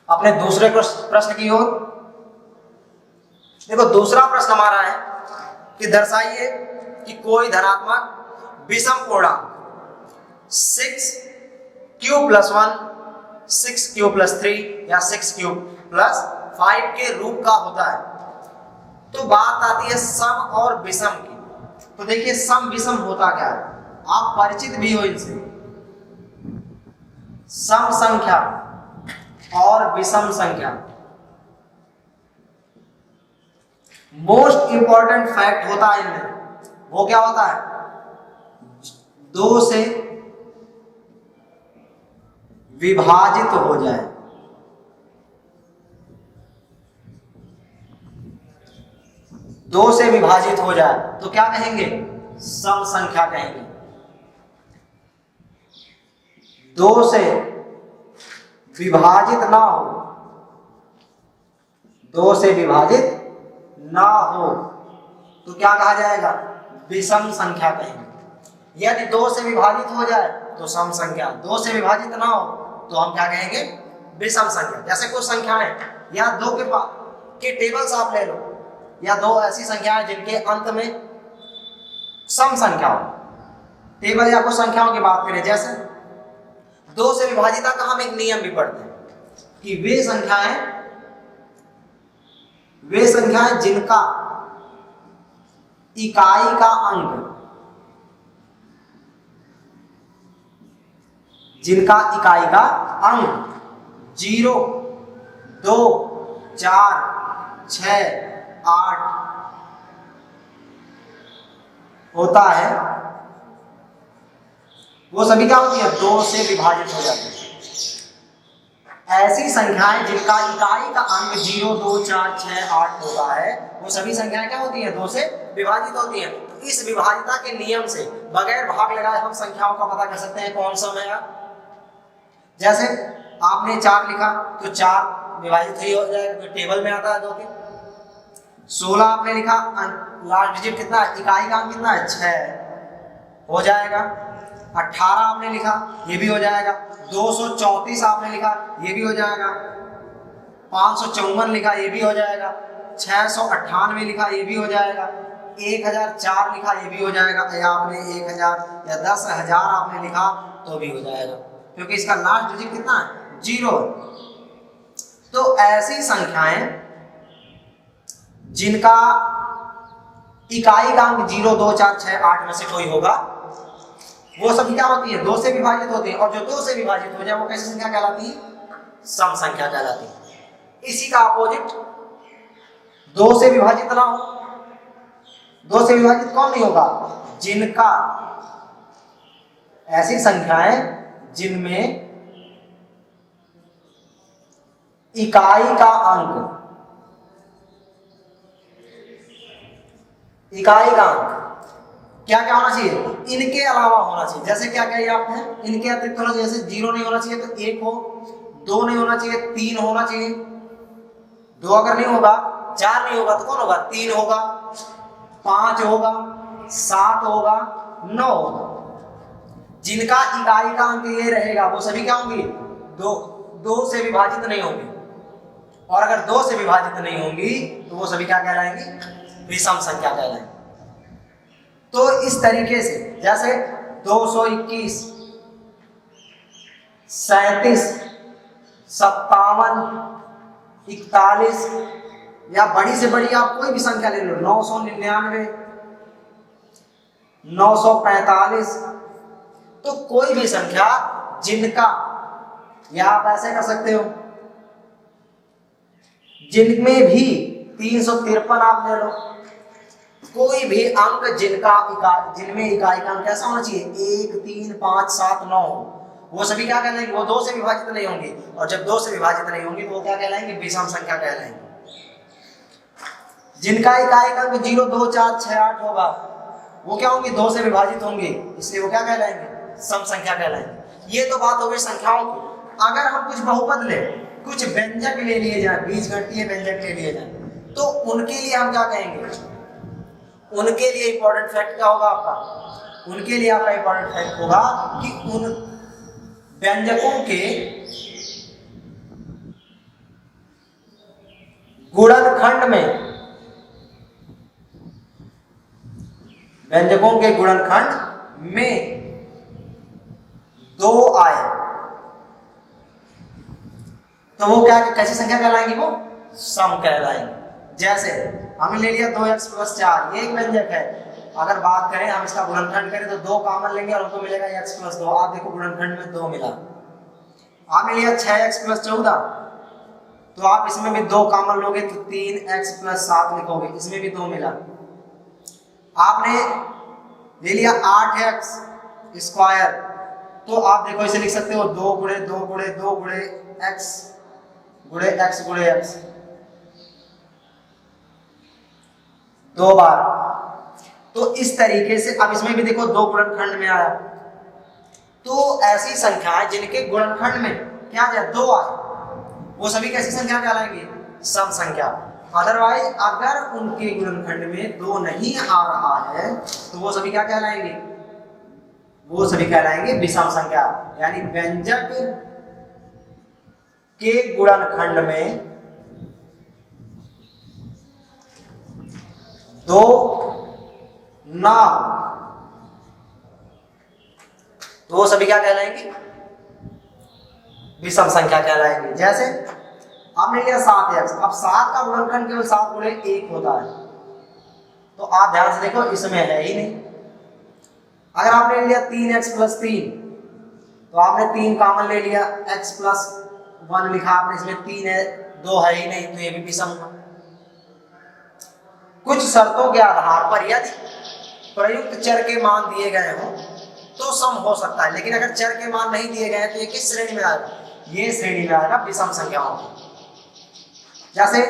अपने दूसरे प्रश्न की ओर। देखो दूसरा प्रश्न हमारा है कि दर्शाइए कि कोई धनात्मक विषम पूर्णांक 6q + 1, 6q + 3 या 6q + 5 के रूप का होता है। तो बात आती है सम और विषम की। तो देखिए सम विषम होता क्या है, आप परिचित भी हो इनसे। सम संख्या और विषम संख्या, मोस्ट इंपॉर्टेंट फैक्ट होता है इनमें। वो क्या होता है, 2 से विभाजित हो जाए, 2 से विभाजित हो जाए तो क्या कहेंगे, सम संख्या कहेंगे। 2 से विभाजित ना हो, 2 से विभाजित ना हो तो क्या कहा जाएगा, विषम संख्या कहेंगे। यदि 2 से विभाजित हो जाए तो सम संख्या, 2 से विभाजित ना हो तो हम क्या कहेंगे, विषम संख्या। जैसे कुछ संख्याएं या 2 के टेबल्स आप ले लो, या 2 ऐसी संख्याएं जिनके अंत में सम संख्या हो। टेबल या कुछ संख्याओं की बात करें, जैसे 2 से विभाजिता का हम एक नियम भी पढ़ते हैं कि वे संख्याएं जिनका इकाई का अंक, जिनका इकाई का अंक 0, 2, 4, 6, 8 होता है, वो सभी क्या होती है, 2 से विभाजित हो जाती है। ऐसी संख्याएं जिनका इकाई का अंक 0, 2, 4, 6, 8 होता है, वो सभी संख्याएं क्या होती हैं, 2 से विभाजित होती हैं। तो इस विभाजिता के नियम से बगैर भाग लगाए हम संख्याओं का पता कर सकते हैं कौन सम है। जैसे आपने 4 लिखा तो 4 विभाजित ही हो जाएगा, तो टेबल में आता है 2 के। 16 आपने लिखा, लास्ट डिजिट कितना है, इकाई का अंक कितना है, 6 हो जाएगा। 18 आपने लिखा, ये भी हो जाएगा। 234 आपने लिखा, ये भी हो जाएगा। 554 लिखा, ये भी हो जाएगा। 698 लिखा, ये भी हो जाएगा। 1004 लिखा, ये भी हो जाएगा। या आपने 1000 या 10,000 आपने लिखा तो भी हो जाएगा, क्योंकि इसका लास्ट डिजिट कितना है, 0। तो ऐसी संख्याएं जिनका इकाई का अंक 0, 2, 4, 6, 8 में से कोई होगा, वो सभी क्या होती है, 2 से विभाजित होती है। और जो 2 से विभाजित हो जाए वो कैसी संख्या कहलाती है, सम संख्या कहलाती है। इसी का अपोजिट 2 से विभाजित ना हो, 2 से विभाजित कौन नहीं होगा, जिनका, ऐसी संख्याएं जिनमें इकाई का अंक क्या क्या होना चाहिए, इनके अलावा होना चाहिए। जैसे क्या क्या आपने, इनके अतिरिक्त होना चाहिए। जैसे 0 नहीं होना चाहिए तो 1 हो, 2 नहीं होना चाहिए 3 होना चाहिए। 2 अगर नहीं होगा, 4 नहीं होगा तो कौन होगा, 3 होगा, 5 होगा, 7 होगा, 9 होगा। जिनका इकाई का अंक ये रहेगा वो सभी क्या होंगी, 2 से विभाजित नहीं होंगी। और अगर 2 से विभाजित नहीं होंगी तो वो सभी क्या कहलाएंगी, विषम संख्या कहलाएंगी। तो इस तरीके से जैसे 221, 37, 57, 41 या बड़ी से बड़ी आप कोई भी संख्या ले लो, 999, 945, तो कोई भी संख्या जिनका, या आप ऐसे कर सकते हो, जिनमें भी 353 आप ले लो, कोई भी अंक जिनमें इकाई का अंक कैसा होना चाहिए, 1, 3, 5, 7, 9 हो, वो सभी क्या कहलाएंगे, वो 2 से विभाजित नहीं होंगी, और जब 2 से विभाजित नहीं होंगी तो वो क्या कहलाएंगे, विषम संख्या कहलाएंगे। जिनका इकाई अंक 0, 2, 4, 6, 8 होगा वो क्या होंगी, 2 से विभाजित होंगी, इसलिए वो क्या कहलाएंगे, सम संख्या कहलाएंगे। ये तो बात हो गई संख्याओं की। अगर हम कुछ बहुपद ले, कुछ व्यंजक ले लिए जाए, बीजगणितीय व्यंजक ले लिए जाए, तो उनके लिए हम क्या कहेंगे, उनके लिए इंपॉर्टेंट फैक्ट क्या होगा आपका, उनके लिए आपका इंपॉर्टेंट फैक्ट होगा कि उन व्यंजकों के गुणनखंड में, व्यंजकों के गुणनखंड में 2 आए तो वो क्या, कैसी संख्या कहलाएंगी, वो सम कहलाएंगे। जैसे हमने ले लिया 2x + 4, ये एक व्यंजक है। अगर बात करें हम इसका गुणनखंड करें तो 2 कॉमन लेंगे और हमको मिलेगा x + 2। आप देखो गुणनखंड में 2 मिला। आपने लिया 6x + 14, तो आप इसमें भी 2 कॉमन लोगे तो 3x + 7 लिखोगे, इसमें भी 2 मिला। आपने ले लिया 8x स्क्वायर, तो आप देखो इसे लिख सकते हो 2 गुणे 2 गुणे 2 गुणे x गुणे x गुणे x, 2 बार। तो इस तरीके से अब इसमें भी देखो 2 गुणनखंड में आया। तो ऐसी संख्याएं जिनके गुणनखंड में क्या आ जाए, 2 आए, वो सभी कैसी संख्या कहलाएंगी, सम संख्या। अदरवाइज अगर उनके गुणनखंड में 2 नहीं आ रहा है तो वो सभी क्या कहलाएंगे, वो सभी कहलाएंगे विषम संख्या। यानी व्यंजक के गुणनखंड में 2 ना तो वो सभी क्या कहलाएंगे, विषम संख्या कहलाएंगे। जैसे हमने लिया 7x, अब 7 का गुणनखंड केवल 7 गुणे 1 होता है, तो आप ध्यान से देखो इसमें है ही नहीं। अगर आपने लिया 3x + 3, तो आपने 3 कॉमन ले लिया, x + 1 लिखा आपने, इसमें 3 है, 2 है ही नहीं, तो ये भी विषम हुआ। कुछ शर्तों के आधार पर यदि प्रयुक्त चर के मान दिए गए हों तो सम हो सकता है, लेकिन अगर चर के मान नहीं दिए गए तो ये किस श्रेणी में आएगा, ये श्रेणी में आएगा विषम संख्याओं की। जैसे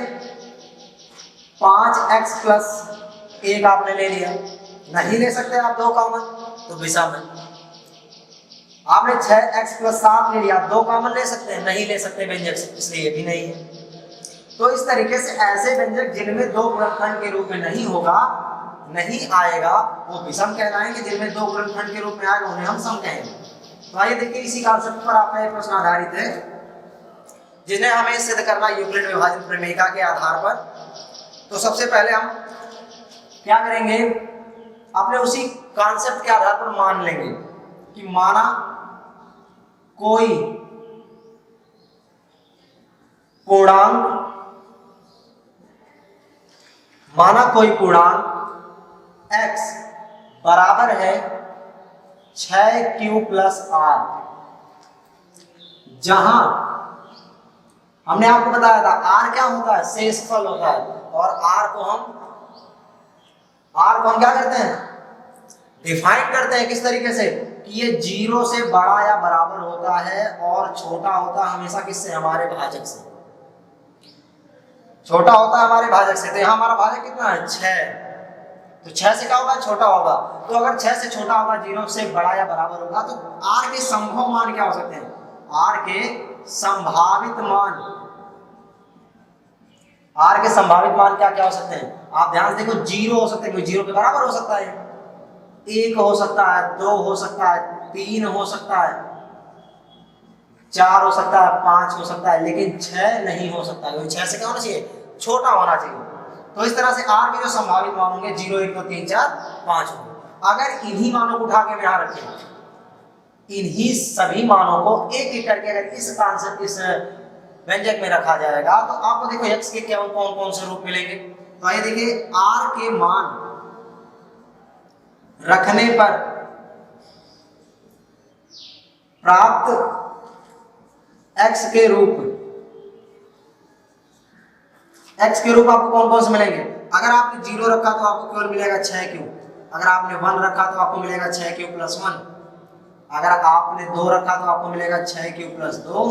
5x + 1 आपने ले लिया, नहीं ले सकते आप 2 कॉमन, तो विषम है। आपने 6x + 7 ले लिया, 2 कॉमन ले सकते हैं, नहीं ले सकते व्यंजक से, इसलिए भी नहीं है। तो इस तरीके से ऐसे व्यंजक जिनमें 2 गुणनखंड के रूप में नहीं होगा, नहीं आएगा, वो विषम कहलाएंगे। जिनमें 2 गुणनखंड के रूप में आएगा उन्हें हम सम कहेंगे। तो आइए देखिए, इसी कॉन्सेप्ट पर आपका एक प्रश्न आधारित है जिन्हें हमें सिद्ध करना यूक्लिड विभाजन प्रमेयिका के आधार पर। तो सबसे पहले हम क्या करेंगे, अपने उसी कॉन्सेप्ट के आधार पर मान लेंगे कि माना कोई पूर्णांक, x बराबर है 6q + r, जहां हमने आपको बताया था r क्या होता है, शेषफल होता है, और r को हम क्या करते हैं, डिफाइन करते हैं। किस तरीके से कि ये 0 से बड़ा या बराबर होता है और छोटा होता है हमेशा किससे, हमारे भाजक से। छोटा होता है हमारे भाजक से, तो यहाँ हमारा भाजक कितना है, 6, तो 6 से क्या होगा, छोटा होगा। तो अगर 6 से छोटा होगा, 0 से बड़ा या बराबर होगा, तो r के संभव मान क्या हो सकते हैं, r के संभावित मान, r के संभावित मान क्या क्या हो सकते हैं, आप ध्यान से देखो। 0 हो सकते हैं, कोई 0 के बराबर हो सकता है, 1 हो सकता है, 2 हो सकता है, 3 हो सकता है, 4 हो सकता है, 5 हो सकता है, लेकिन 6 नहीं हो सकता। क्योंकि 6 से क्या होना चाहिए, छोटा होना चाहिए। तो इस तरह से r के जो संभावित मान होंगे 0, 1, 2, 3, 4, 5 होंगे। अगर इन्हीं मानों को उठा के यहां रखें, इन्हीं सभी मानों को एक एक करके अगर इस कॉन्सेप्ट, इस व्यंजक में रखा जाएगा, तो आपको देखो x के क्या कौन कौन से रूप मिलेंगे। तो आइए देखिए, r के मान रखने पर प्राप्त x के रूप आपको कौन कौन से मिलेंगे। अगर आपने 0 रखा तो आपको केवल मिलेगा 6q, अगर आपने 1 रखा तो आपको मिलेगा 6q + 1, अगर आपने 2 रखा तो आपको मिलेगा 6 प्लस 2,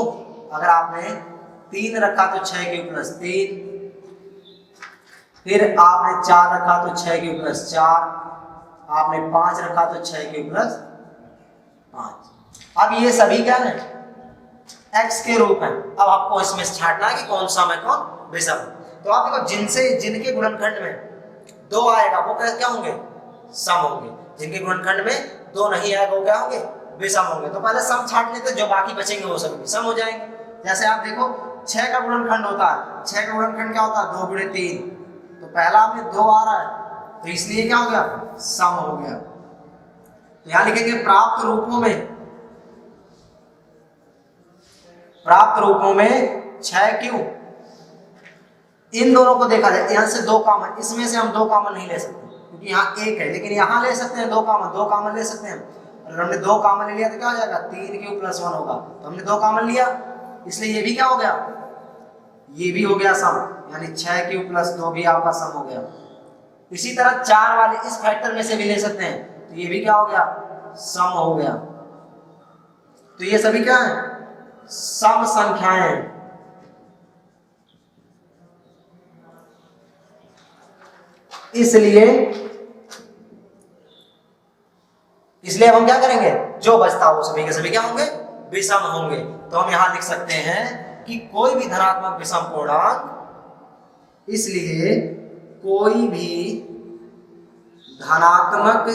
अगर आपने 3 रखा तो 6 प्लस 3, फिर आपने 4 रखा तो 6 प्लस 4, आपने 5 रखा तो 6 प्लस 5। अब ये सभी क्या है, x के रूप है। अब आपको इसमें छांटना है कि कौन सम है कौन विषम। तो आप देखो जिनके गुणनखंड में 2 आएगा वो क्या होंगे, सम होंगे। जिनके गुणनखंड में 2 नहीं आएगा वो क्या होंगे, विषम होंगे। तो पहले सम छांट लेते, जो बाकी बचेंगे वो सभी विषम हो जाएंगे। जैसे आप देखो 6 का गुणनखंड होता है, 6 का गुणनखंड क्या होता है, 2 गुणे 3, तो पहला में 2 आ रहा है तो इसलिए क्या हो गया, सम हो गया। तो यहां लिखेंगे प्राप्त रूपों में 6 क्यों, इन दोनों को देखा जाए, यहां से 2 कॉमन, इसमें से हम 2 कॉमन नहीं ले सकते क्योंकि यहाँ 1 है, लेकिन यहाँ ले सकते हैं 2 कॉमन ले सकते हैं। अगर हमने 2 कॉमन ले लिया तो क्या हो जाएगा, 3 प्लस 1 होगा। तो हमने 2 कॉमन लिया, इसलिए ये भी क्या हो गया, ये भी हो गया सम, यानी 6 प्लस 2 भी आपका सम हो गया। इसी तरह 4 वाले इस फैक्टर में से भी ले सकते हैं, तो ये भी क्या हो गया, सम हो गया। तो ये सभी क्या है, सम संख्याएं। इसलिए अब हम क्या करेंगे, जो बचता हो सभी के सभी क्या होंगे, विषम होंगे। तो हम यहां लिख सकते हैं कि कोई भी धनात्मक विषम पूर्णांक, इसलिए कोई भी धनात्मक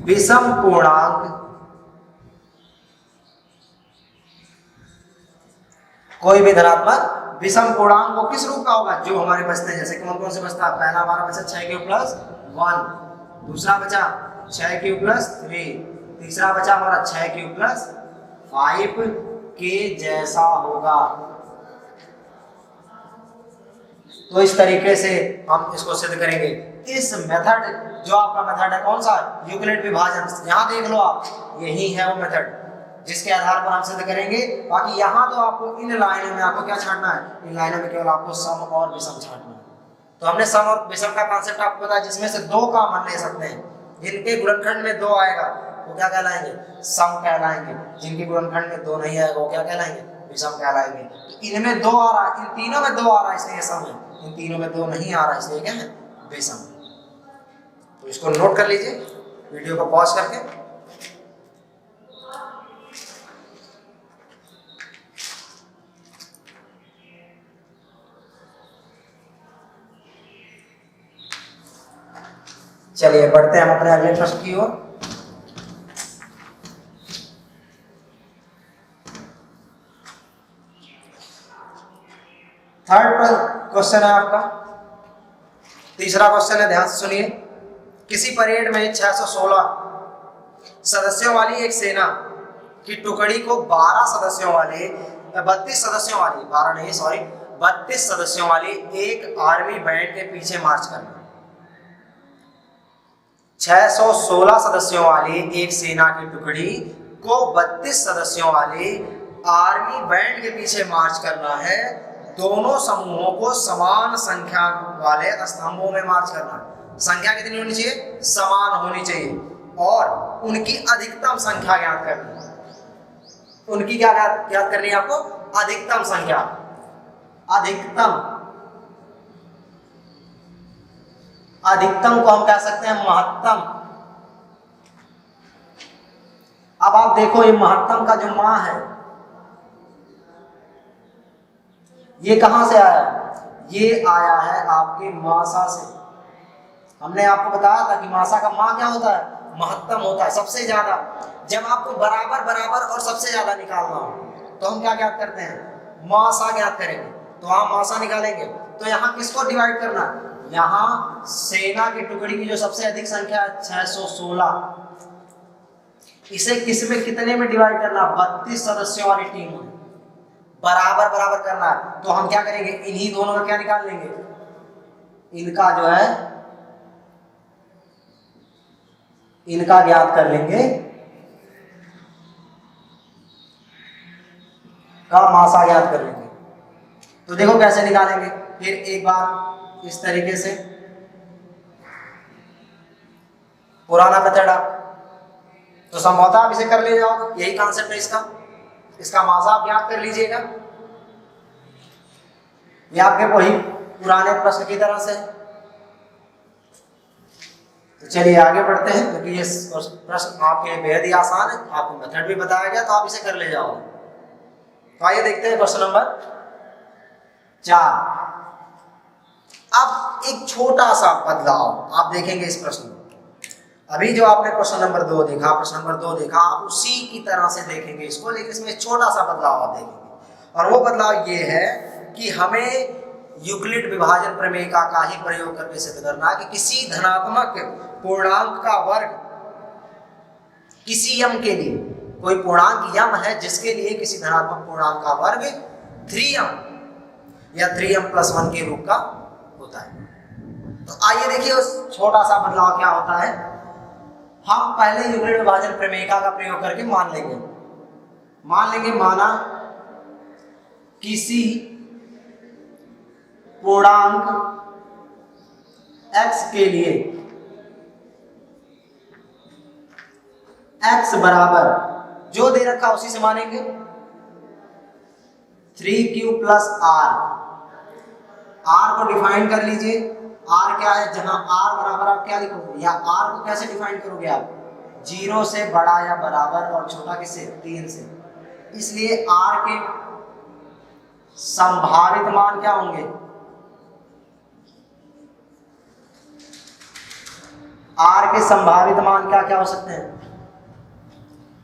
विषम पूर्णांक, कोई भी धनात्मक विषम पूर्णांक वो किस रूप का होगा, जो हमारे बचते हैं। जैसे कौन कौन से बचता है, पहला हमारा बचा 6 प्लस 1, दूसरा बचा 6 प्लस 3, तीसरा बचा हमारा 6 प्लस 5 के जैसा होगा। तो इस तरीके से हम इसको सिद्ध करेंगे। इस मेथड, जो आपका मेथड है कौन सा, यूक्लिड विभाजन, यहां देख लो आप, यही है वो मेथड जिसके आधार पर हम सिद्ध करेंगे। बाकी यहाँ तो आपको इन लाइनों में आपको क्या छांटना है, इन लाइनों में केवल आपको सम और विषम छांटना है। तो हमने सम और विषम का कॉन्सेप्ट आपको बताया, जिसमें से 2 कॉमन ले सकते हैं। जिनके गुणनखंड में 2 आएगा वो क्या कहलाएंगे, सम कहलाएंगे। जिनके गुणनखंड में 2 नहीं आएगा वो क्या कहलाएंगे, विषम कहलाएंगे। तो इनमें 2 आ रहा है, इन तीनों में 2 आ रहा है इसलिए सम है, इन तीनों में 2 नहीं आ रहा है इसलिए क्या है, विषम। तो इसको नोट कर लीजिए वीडियो को पॉज करके। चलिए बढ़ते हैं हम अपने अगले प्रश्न की ओर। थर्ड क्वेश्चन है आपका, तीसरा क्वेश्चन है, ध्यान से सुनिए। किसी परेड में 616 सदस्यों वाली एक सेना की टुकड़ी को 32 सदस्यों वाली एक आर्मी बैंड के पीछे मार्च करना। 616 सदस्यों वाली एक सेना की टुकड़ी को 32 सदस्यों वाली आर्मी बैंड के पीछे मार्च करना है। दोनों समूहों को समान संख्या वाले स्तंभों में मार्च करना है। संख्या कितनी होनी चाहिए, समान होनी चाहिए, और उनकी अधिकतम संख्या ज्ञात करनी है। उनकी क्या ज्ञात करनी है आपको, अधिकतम संख्या। अधिकतम को हम कह सकते हैं महत्तम। अब आप देखो ये महत्तम का जो मान है ये कहां से आया है, ये आया है आपके मासा से। हमने आपको बताया था कि मासा का मान क्या होता है, महत्तम होता है, सबसे ज्यादा। जब आपको बराबर बराबर और सबसे ज्यादा निकालना हो तो हम क्या ज्ञात करते हैं, मासा ज्ञात करेंगे। तो हम मासा निकालेंगे तो यहाँ किसको डिवाइड करना, यहाँ सेना की टुकड़ी की जो सबसे अधिक संख्या है 616, इसे किस में कितने में डिवाइड करना, 32 सदस्यों वाली टीम में बराबर बराबर करना है। तो हम क्या करेंगे, इन्हीं दोनों का क्या निकाल लेंगे, इनका जो है इनका ज्ञात कर लेंगे, का मासा ज्ञात कर लेंगे। तो देखो कैसे निकालेंगे, फिर एक बार इस तरीके से पुराना मेथड आप तो संभवतः आप इसे कर ले जाओगे, यही कॉन्सेप्ट है इसका माजा आप याद कर लीजिएगा। ये आपके वही पुराने प्रश्न की तरह से। तो चलिए आगे बढ़ते हैं, क्योंकि ये प्रश्न आपके लिए बेहद ही आसान है, आपको मेथड भी बताया गया तो आप इसे कर ले जाओगे। तो आइए देखते हैं क्वेश्चन नंबर 4। अब एक छोटा सा बदलाव आप देखेंगे इस प्रश्न में। अभी जो आपने क्वेश्चन नंबर 2 देखा, प्रश्न नंबर 2 देखा, आप उसी की तरह से देखेंगे इसको, लेकिन इसमें छोटा सा बदलाव आप देखेंगे। और वो बदलाव ये है कि हमें यूक्लिड विभाजन प्रमेयिका का ही प्रयोग करके सिद्ध करना है कि किसी धनात्मक पूर्णांक का वर्ग किसी यम के लिए, कोई पूर्णांक यम है जिसके लिए किसी धनात्मक पूर्णांक का वर्ग 3m या 3m+1 के रूप का होता है। तो आइए देखिए उस छोटा सा बदलाव क्या होता है। हम पहले यूक्लिड विभाजन प्रमेयिका का प्रयोग करके मान लेंगे माना किसी पूर्णांक x के लिए x बराबर जो दे रखा उसी से मानेंगे 3q + r को डिफाइन कर लीजिए। r क्या है, जहां r बराबर आप क्या लिखोगे, या r को कैसे डिफाइन करोगे आप, 0 से बड़ा या बराबर और छोटा किससे, 3 से। इसलिए r के संभावित मान क्या होंगे, r के संभावित मान क्या क्या हो सकते हैं।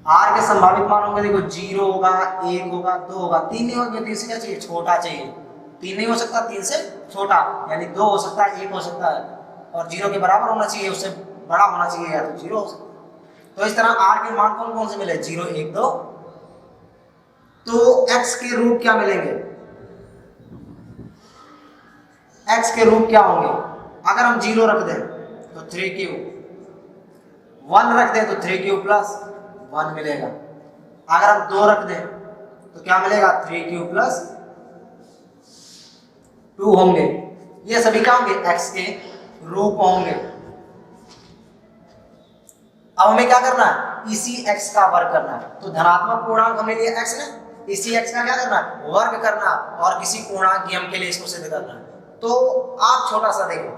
r के संभावित मान होंगे, देखो 0 होगा, 1 होगा, 2 होगा, 3 नहीं होगा। 3 से क्या चाहिए, छोटा चाहिए। 3 नहीं हो सकता, 3 से छोटा, यानी 2 हो सकता है, 1 हो सकता है, और 0 के बराबर होना चाहिए, उससे बड़ा होना चाहिए, या तो 0 हो सकता है। तो इस तरह r के मान कौन कौन से मिले, 0, 1, 2। तो x के रूप क्या मिलेंगे, x के रूप क्या होंगे, अगर हम 0 रख दें तो 3q, 1 रख दें तो 3q + 1 मिलेगा। अगर हम 2 रख दें तो क्या मिलेगा, 3q + 2 होंगे। ये सभी क्या होंगे, x के रूप होंगे। अब हमें क्या करना है, इसी x का वर्ग करना है। तो धनात्मक पूर्णांक हमें लिया x ने, इसी x का क्या करना है, वर्ग करना, और किसी पूर्णांक m के लिए इसको सिद्ध करना है। तो आप छोटा सा देखो,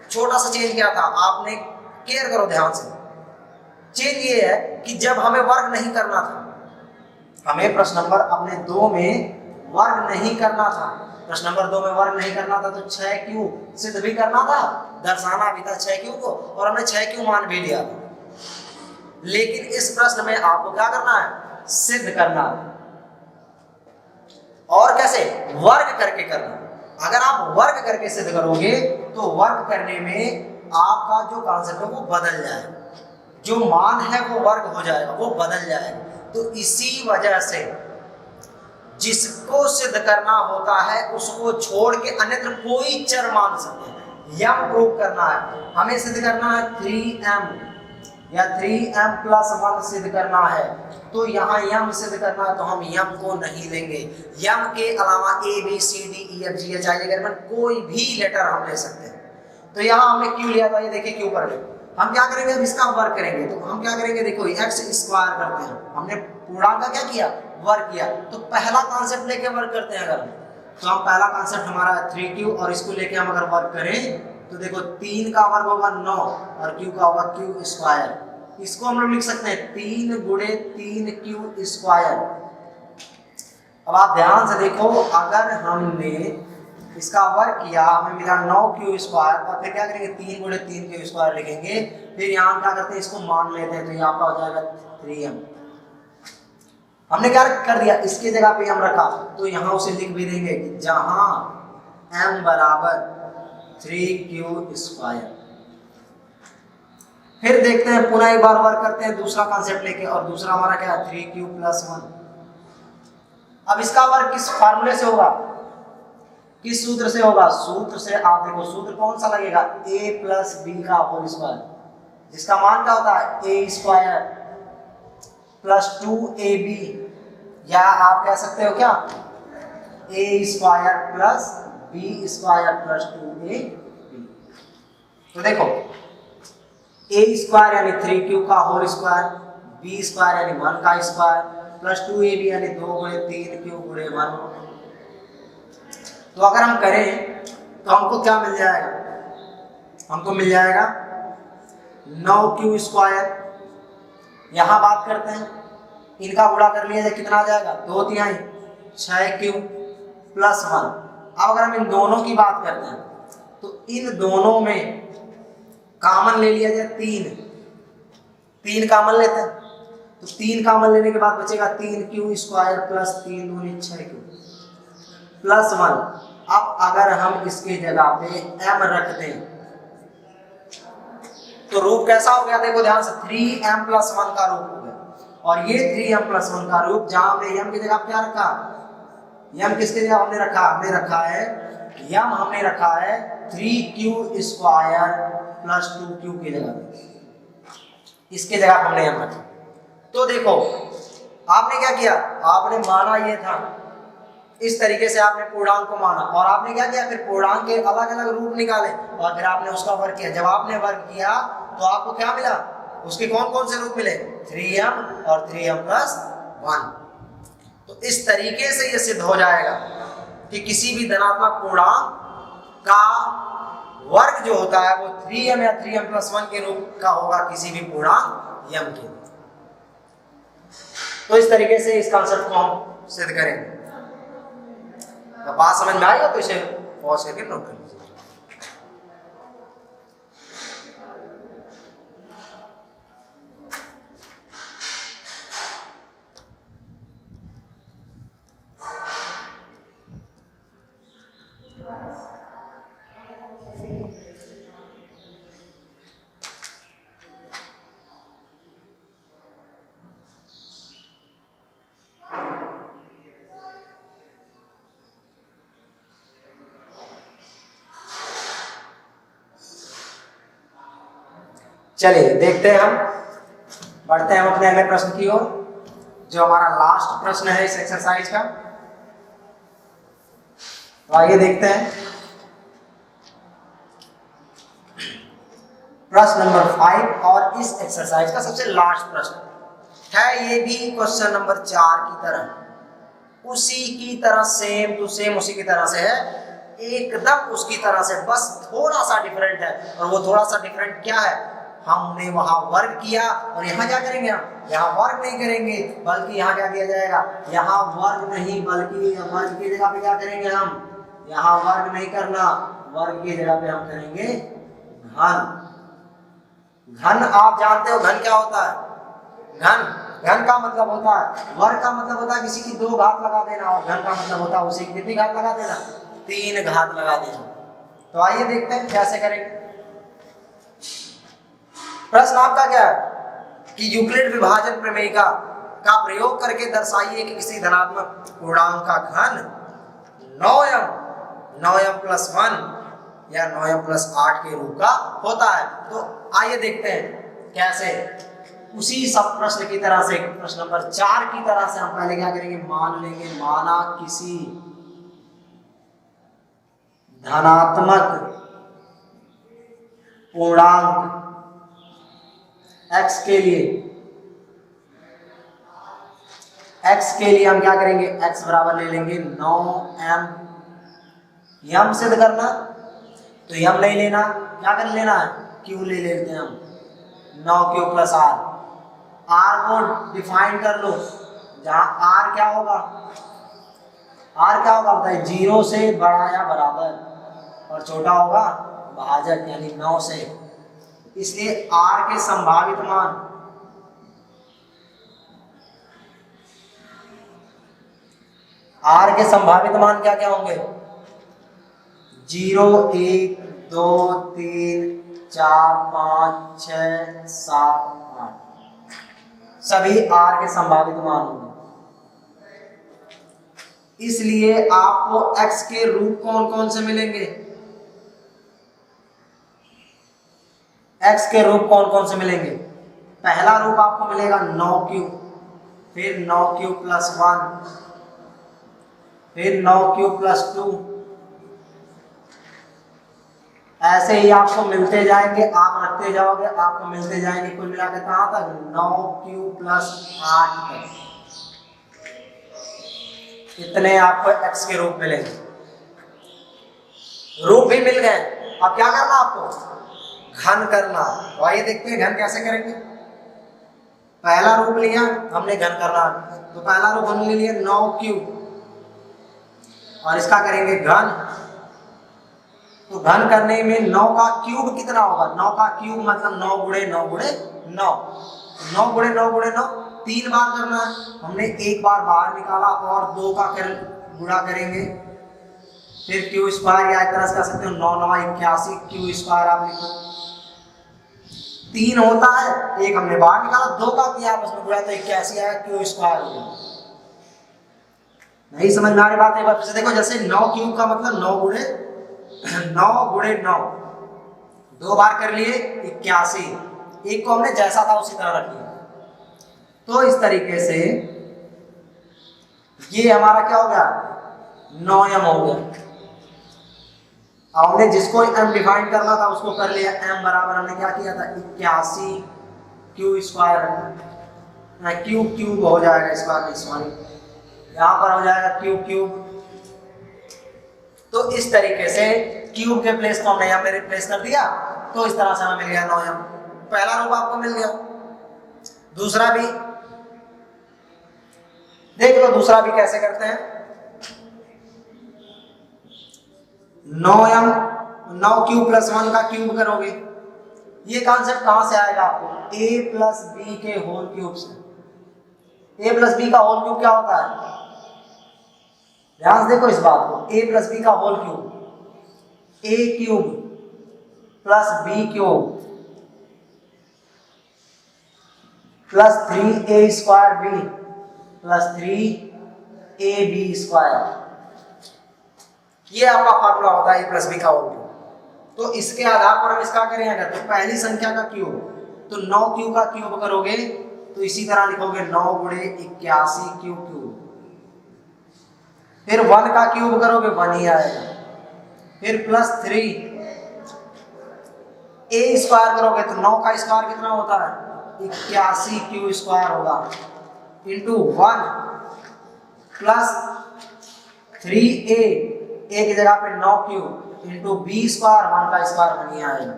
छोटा सा चेंज क्या था, आपने केयर करो ध्यान से। चेंज ये है कि जब हमें वर्ग नहीं करना था, हमें प्रश्न नंबर अपने 2 में वर्ग नहीं करना था, प्रश्न नंबर 2 में वर्ग नहीं करना था, तो 6q सिद्ध भी करना था, दर्शाना भी था 6q को, और हमने 6q मान भी लिया था। लेकिन इस प्रश्न में आपको क्या करना है, सिद्ध करना है। और कैसे, वर्ग करके करना। अगर आप वर्ग करके सिद्ध करोगे तो वर्ग करने में आपका जो कॉन्सेप्ट है वो बदल जाएगा, जो मान है वो वर्ग हो जाएगा, वो बदल जाएगा। तो इसी वजह से जिसको सिद्ध करना होता है उसको छोड़ के अन्यत्र कोई चर मान सकते हैं। यम प्रूव करना है, हमें सिद्ध करना है 3m या 3m+1 सिद्ध करना है, तो यहाँ यम सिद्ध करना है, तो हम यम को नहीं लेंगे। यम के अलावा a b c d e f g h i j k कोई भी लेटर हम ले सकते हैं। तो यहाँ हमने क्यों लिया था, ये देखिए क्यों पर ले। हम क्या करेंगे, अब इसका वर्ग करेंगे। तो हम क्या करेंगे, देखो x² करते हैं, हमने पूर्णांक का क्या किया, वर्ग किया। तो पहला कॉन्सेप्ट लेके वर्ग करते हैं। अगर तो हम पहला कॉन्सेप्ट हमारा 3q, और इसको लेके हम अगर वर्ग करें तो देखो 3 का वर्ग होगा 9, और q का होगा q²। इसको हम लोग लिख सकते हैं 3 × 3q²। अब आप ध्यान से देखो, अगर हमने इसका वर्ग किया हमें मिला 9q², और फिर क्या करेंगे 3 × 3q² लिखेंगे। फिर यहाँ हम क्या करते हैं, इसको मान लेते हैं, तो यहाँ आपका हो जाएगा 3m। हमने क्या कर दिया, इसकी जगह पे हम रखा, तो यहाँ उसे लिख भी देंगे कि जहां m बराबर 3q²। फिर देखते हैं, पुनः एक बार वर्क करते हैं दूसरा कॉन्सेप्ट लेके, और दूसरा हमारा क्या है 3q + 1। अब इसका वर्क किस फार्मूले से होगा, किस सूत्र से होगा, सूत्र से आप देखो, सूत्र कौन सा लगेगा, a + b का होल स्क्वायर, जिसका मान क्या होता है a² + 2ab, या आप कह सकते हो क्या a² + b² + 2ab। तो देखो ए स्क्वायर यानी 3q का होल स्क्वायर, बी स्क्वायर यानी 1 का स्क्वायर, प्लस 2ab यानी 2 गुणे 3q गुणे 1। तो अगर हम करें तो हमको क्या मिल जाएगा, हमको मिल जाएगा 9q स्क्वायर। यहां बात करते हैं, इनका गुणा कर लिया जाए कितना आ जाएगा, 2/3 6q प्लस 1। अब अगर हम इन दोनों की बात करते हैं तो इन दोनों में कॉमन ले लिया जाए 3 कॉमन लेते हैं, तो 3 कॉमन लेने के बाद बचेगा 3q स्क्वायर प्लस 3 दूनी 6q प्लस 1। अब अगर हम इसके जगह पे m रख दें तो रूप कैसा हो गया, देखो ध्यान से 3m प्लस 1 का रूप हो गया। और ये 3m प्लस 1 का रूप जहां हमने m की जगह क्या रखा, m किसके जगह हमने रखा, हमने रखा है 3q स्क्वायर प्लस 2q की जगह, इसके जगह हमने m रखा। तो देखो आपने क्या किया, आपने माना ये था, इस तरीके से आपने पूर्णांक को माना और आपने क्या किया, फिर पूर्णांक के अलग अलग रूप निकाले और फिर आपने उसका वर्ग किया। जब आपने वर्ग किया तो आपको क्या मिला, उसके कौन कौन से रूप मिले, 3m और 3m प्लस 1। तो इस तरीके से ये सिद्ध हो जाएगा कि किसी भी धनात्मक पूर्णांक का वर्ग जो होता है वो 3m या 3m प्लस 1 के रूप का होगा किसी भी पूर्णांक m के। तो इस तरीके से इस कॉन्सेप्ट को हम सिद्ध करेंगे। तो बात समझ में आएगा तो इसे पॉज करके नोट कर लीजिए। चलिए देखते हैं, हम बढ़ते हैं हम अपने अगले प्रश्न की ओर, जो हमारा लास्ट प्रश्न है इस एक्सरसाइज का। तो आइए देखते हैं प्रश्न नंबर 5 और इस एक्सरसाइज का सबसे लास्ट प्रश्न है। ये भी क्वेश्चन नंबर 4 की तरह, उसी की तरह सेम टू सेम उसी की तरह से है, एकदम उसकी तरह से, बस थोड़ा सा डिफरेंट है। और वो थोड़ा सा डिफरेंट क्या है, हमने वहां वर्ग किया और यहाँ क्या करेंगे, हम यहाँ वर्ग नहीं करेंगे बल्कि यहाँ क्या किया जाएगा, यहाँ वर्ग नहीं बल्कि वर्ग की जगह पे क्या करेंगे, हम यहाँ वर्ग नहीं करना, वर्ग की जगह पे हम करेंगे घन। घन आप जानते हो घन क्या होता है, घन का मतलब होता है, वर्ग का मतलब होता है किसी की 2 घात लगा देना, और घन का मतलब होता है उसे कितनी घात लगा देना, 3 घात लगा देना। तो आइए देखते हैं कैसे करेंगे। प्रश्न आपका क्या है कि यूक्लिड विभाजन प्रमेयिका का प्रयोग करके दर्शाइए कि किसी धनात्मक पूर्णांक का घन 9m प्लस 1 या 9m प्लस 8 के रूप का होता है। तो आइए देखते हैं कैसे, उसी सब प्रश्न की तरह से, प्रश्न नंबर 4 की तरह से हम पहले क्या करेंगे, मान लेंगे, माना किसी धनात्मक पूर्णांक x के लिए हम क्या करेंगे, x बराबर ले लेंगे 9m। यम सिद्ध करना तो यम नहीं लेना, क्या कर लेना है, q ले लेते हैं हम, 9q प्लस r को डिफाइन कर लो, जहां r क्या होगा, बताइए, 0 से बड़ा या बराबर और छोटा होगा भाजक यानी 9 से। इसलिए r के संभावित मान क्या क्या होंगे, 0 1 2 3 4 5 6 7 8 सभी r के संभावित मान होंगे। इसलिए आपको x के रूप कौन कौन से मिलेंगे, x के रूप कौन कौन से मिलेंगे, पहला रूप आपको मिलेगा 9q, फिर 9q प्लस 1, फिर 9q प्लस 2, ऐसे ही आपको मिलते जाएंगे, आप रखते जाओगे, आपको मिलते जाएंगे, कुल मिला के कहाँ तक 9q प्लस 8 तक। इतने आपको x के रूप मिलेंगे। रूप भी मिल गए। अब क्या करना आपको, घन करना। तो आइए देखते हैं घन कैसे करेंगे। पहला रूप लिया हमने घन करना, तो पहला रूप हमने लिया 9q और इसका करेंगे घन। तो घन करने में 9 का क्यूब कितना होगा, 9 का क्यूब मतलब 9 गुणे 9 गुणे 9, 9 गुणे 9 गुणे 9 3 बार करना है। हमने एक बार बाहर निकाला और 2 का गुणा करेंगे, फिर क्यू स्क्वायर या एक तरह से कह सकते हो 9 9 81 क्यू स्क्वायर आप लिखो। 3 होता है, एक हमने बाहर निकाला, 2 का किया आपस में गुणा तो 81 आया, क्यू स्क्वायर हो गया। नहीं समझ में आ रही बात, एक बार फिर से देखो। जैसे 9 क्यूब का मतलब 9 गुणे 9, 2 बार कर लिए 81, एक को हमने जैसा था उसी तरह रख लिया। तो इस तरीके से ये हमारा क्या हो गया, 9m हो गया। हमने जिसको m डिफाइन करना था उसको कर लिया। m बराबर हमने क्या किया था 81 क्यू स्क्वायर, क्यूब हो जाएगा स्क्वायर, सॉरी यहां पर हो जाएगा क्यूब। तो इस तरीके से क्यूब के प्लेस को हमने यहाँ पे रिप्लेस कर दिया, तो इस तरह से हमें मिल गया 9m। पहला रूप आपको मिल गया। दूसरा भी देख लो, दूसरा भी कैसे करते हैं। 9q प्लस 1 का क्यूब करोगे, ये कॉन्सेप्ट कहां से आएगा आपको, a प्लस बी के होल क्यूब से। a प्लस बी का होल क्यूब क्या होता है, ध्यान से देखो इस बात को। a प्लस बी का whole cube, a cube plus b cube plus 3a square b plus 3ab square, ये आपका फार्मूला होता है a प्लस बी का होल क्यूब। तो इसके आधार पर हम इसका करें अगर, तो पहली संख्या का क्यूब, तो 9q का क्यूब करोगे तो इसी तरह लिखोगे 9 गुणे 81 क्यूब। फिर 1 का क्यूब करोगे 1 ही आएगा, फिर प्लस 3 a स्क्वायर करोगे तो 9 का स्क्वायर कितना होता है 81 क्यू स्क्वायर होगा, इंटू 1 प्लस 3a, a की जगह पे 9 क्यूब इंटू b स्क्वायर, 1 का स्क्वायर बन आएगा।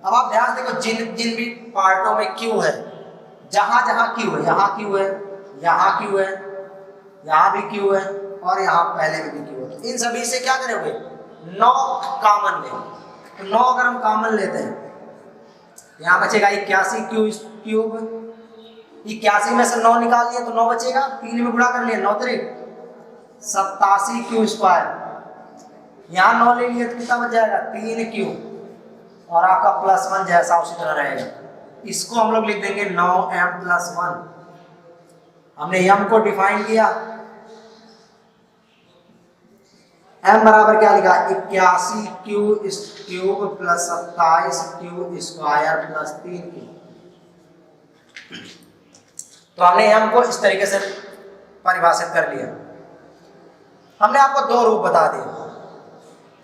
अब आप ध्यान देखो, जिन भी पार्टों में क्यू है, जहां जहां क्यू है, यहाँ क्यू है, यहाँ क्यू है, यहाँ भी क्यू है और यहाँ पहले में भी क्यू है, इन सभी से क्या करोगे 9 कॉमन ले। तो 9 अगर हम कॉमन लेते हैं, यहाँ बचेगा 81 क्यूब, 81 में से 9 निकाल लिया तो 9 बचेगा, 3 में गुणा कर लिया 9 3 87 क्यू स्क्वायर, यहाँ 9 ले लिया तो कितना बच जाएगा 3 क्यू, और आपका प्लस 1 जैसा उसी तरह रहेगा। इसको हम लोग लिख देंगे 9m प्लस 1। हमने m को डिफाइन किया, m बराबर क्या लिखा 81 cube plus 27 Q square plus 3 Q. तो हमने m को इस तरीके से परिभाषित कर लिया। हमने आपको 2 रूप बता दिए।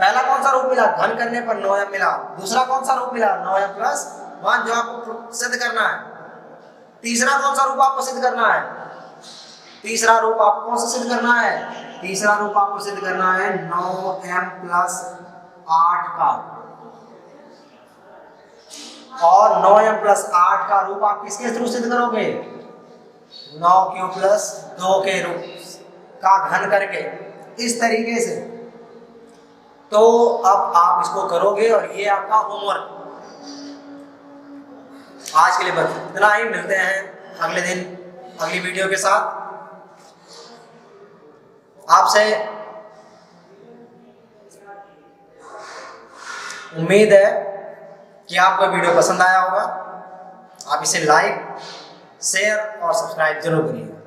पहला कौन सा रूप मिला, घन करने पर 9m मिला। दूसरा कौन सा रूप मिला 9m प्लस 1, जो आपको सिद्ध करना है। तीसरा कौन सा रूप आपको सिद्ध करना है, तीसरा रूप आपको कौन सा सिद्ध करना है, तीसरा रूप आपको सिद्ध करना है 9m प्लस 8 का। और 9m प्लस 8 का रूप आप किसके थ्रू सिद्ध करोगे, 9q प्लस 2 के रूप का घन करके, इस तरीके से। तो अब आप इसको करोगे और ये आपका होमवर्क। आज के लिए बस इतना ही, मिलते हैं अगले दिन अगली वीडियो के साथ। आपसे उम्मीद है कि आपको वीडियो पसंद आया होगा। आप इसे लाइक, शेयर और सब्सक्राइब जरूर करिएगा।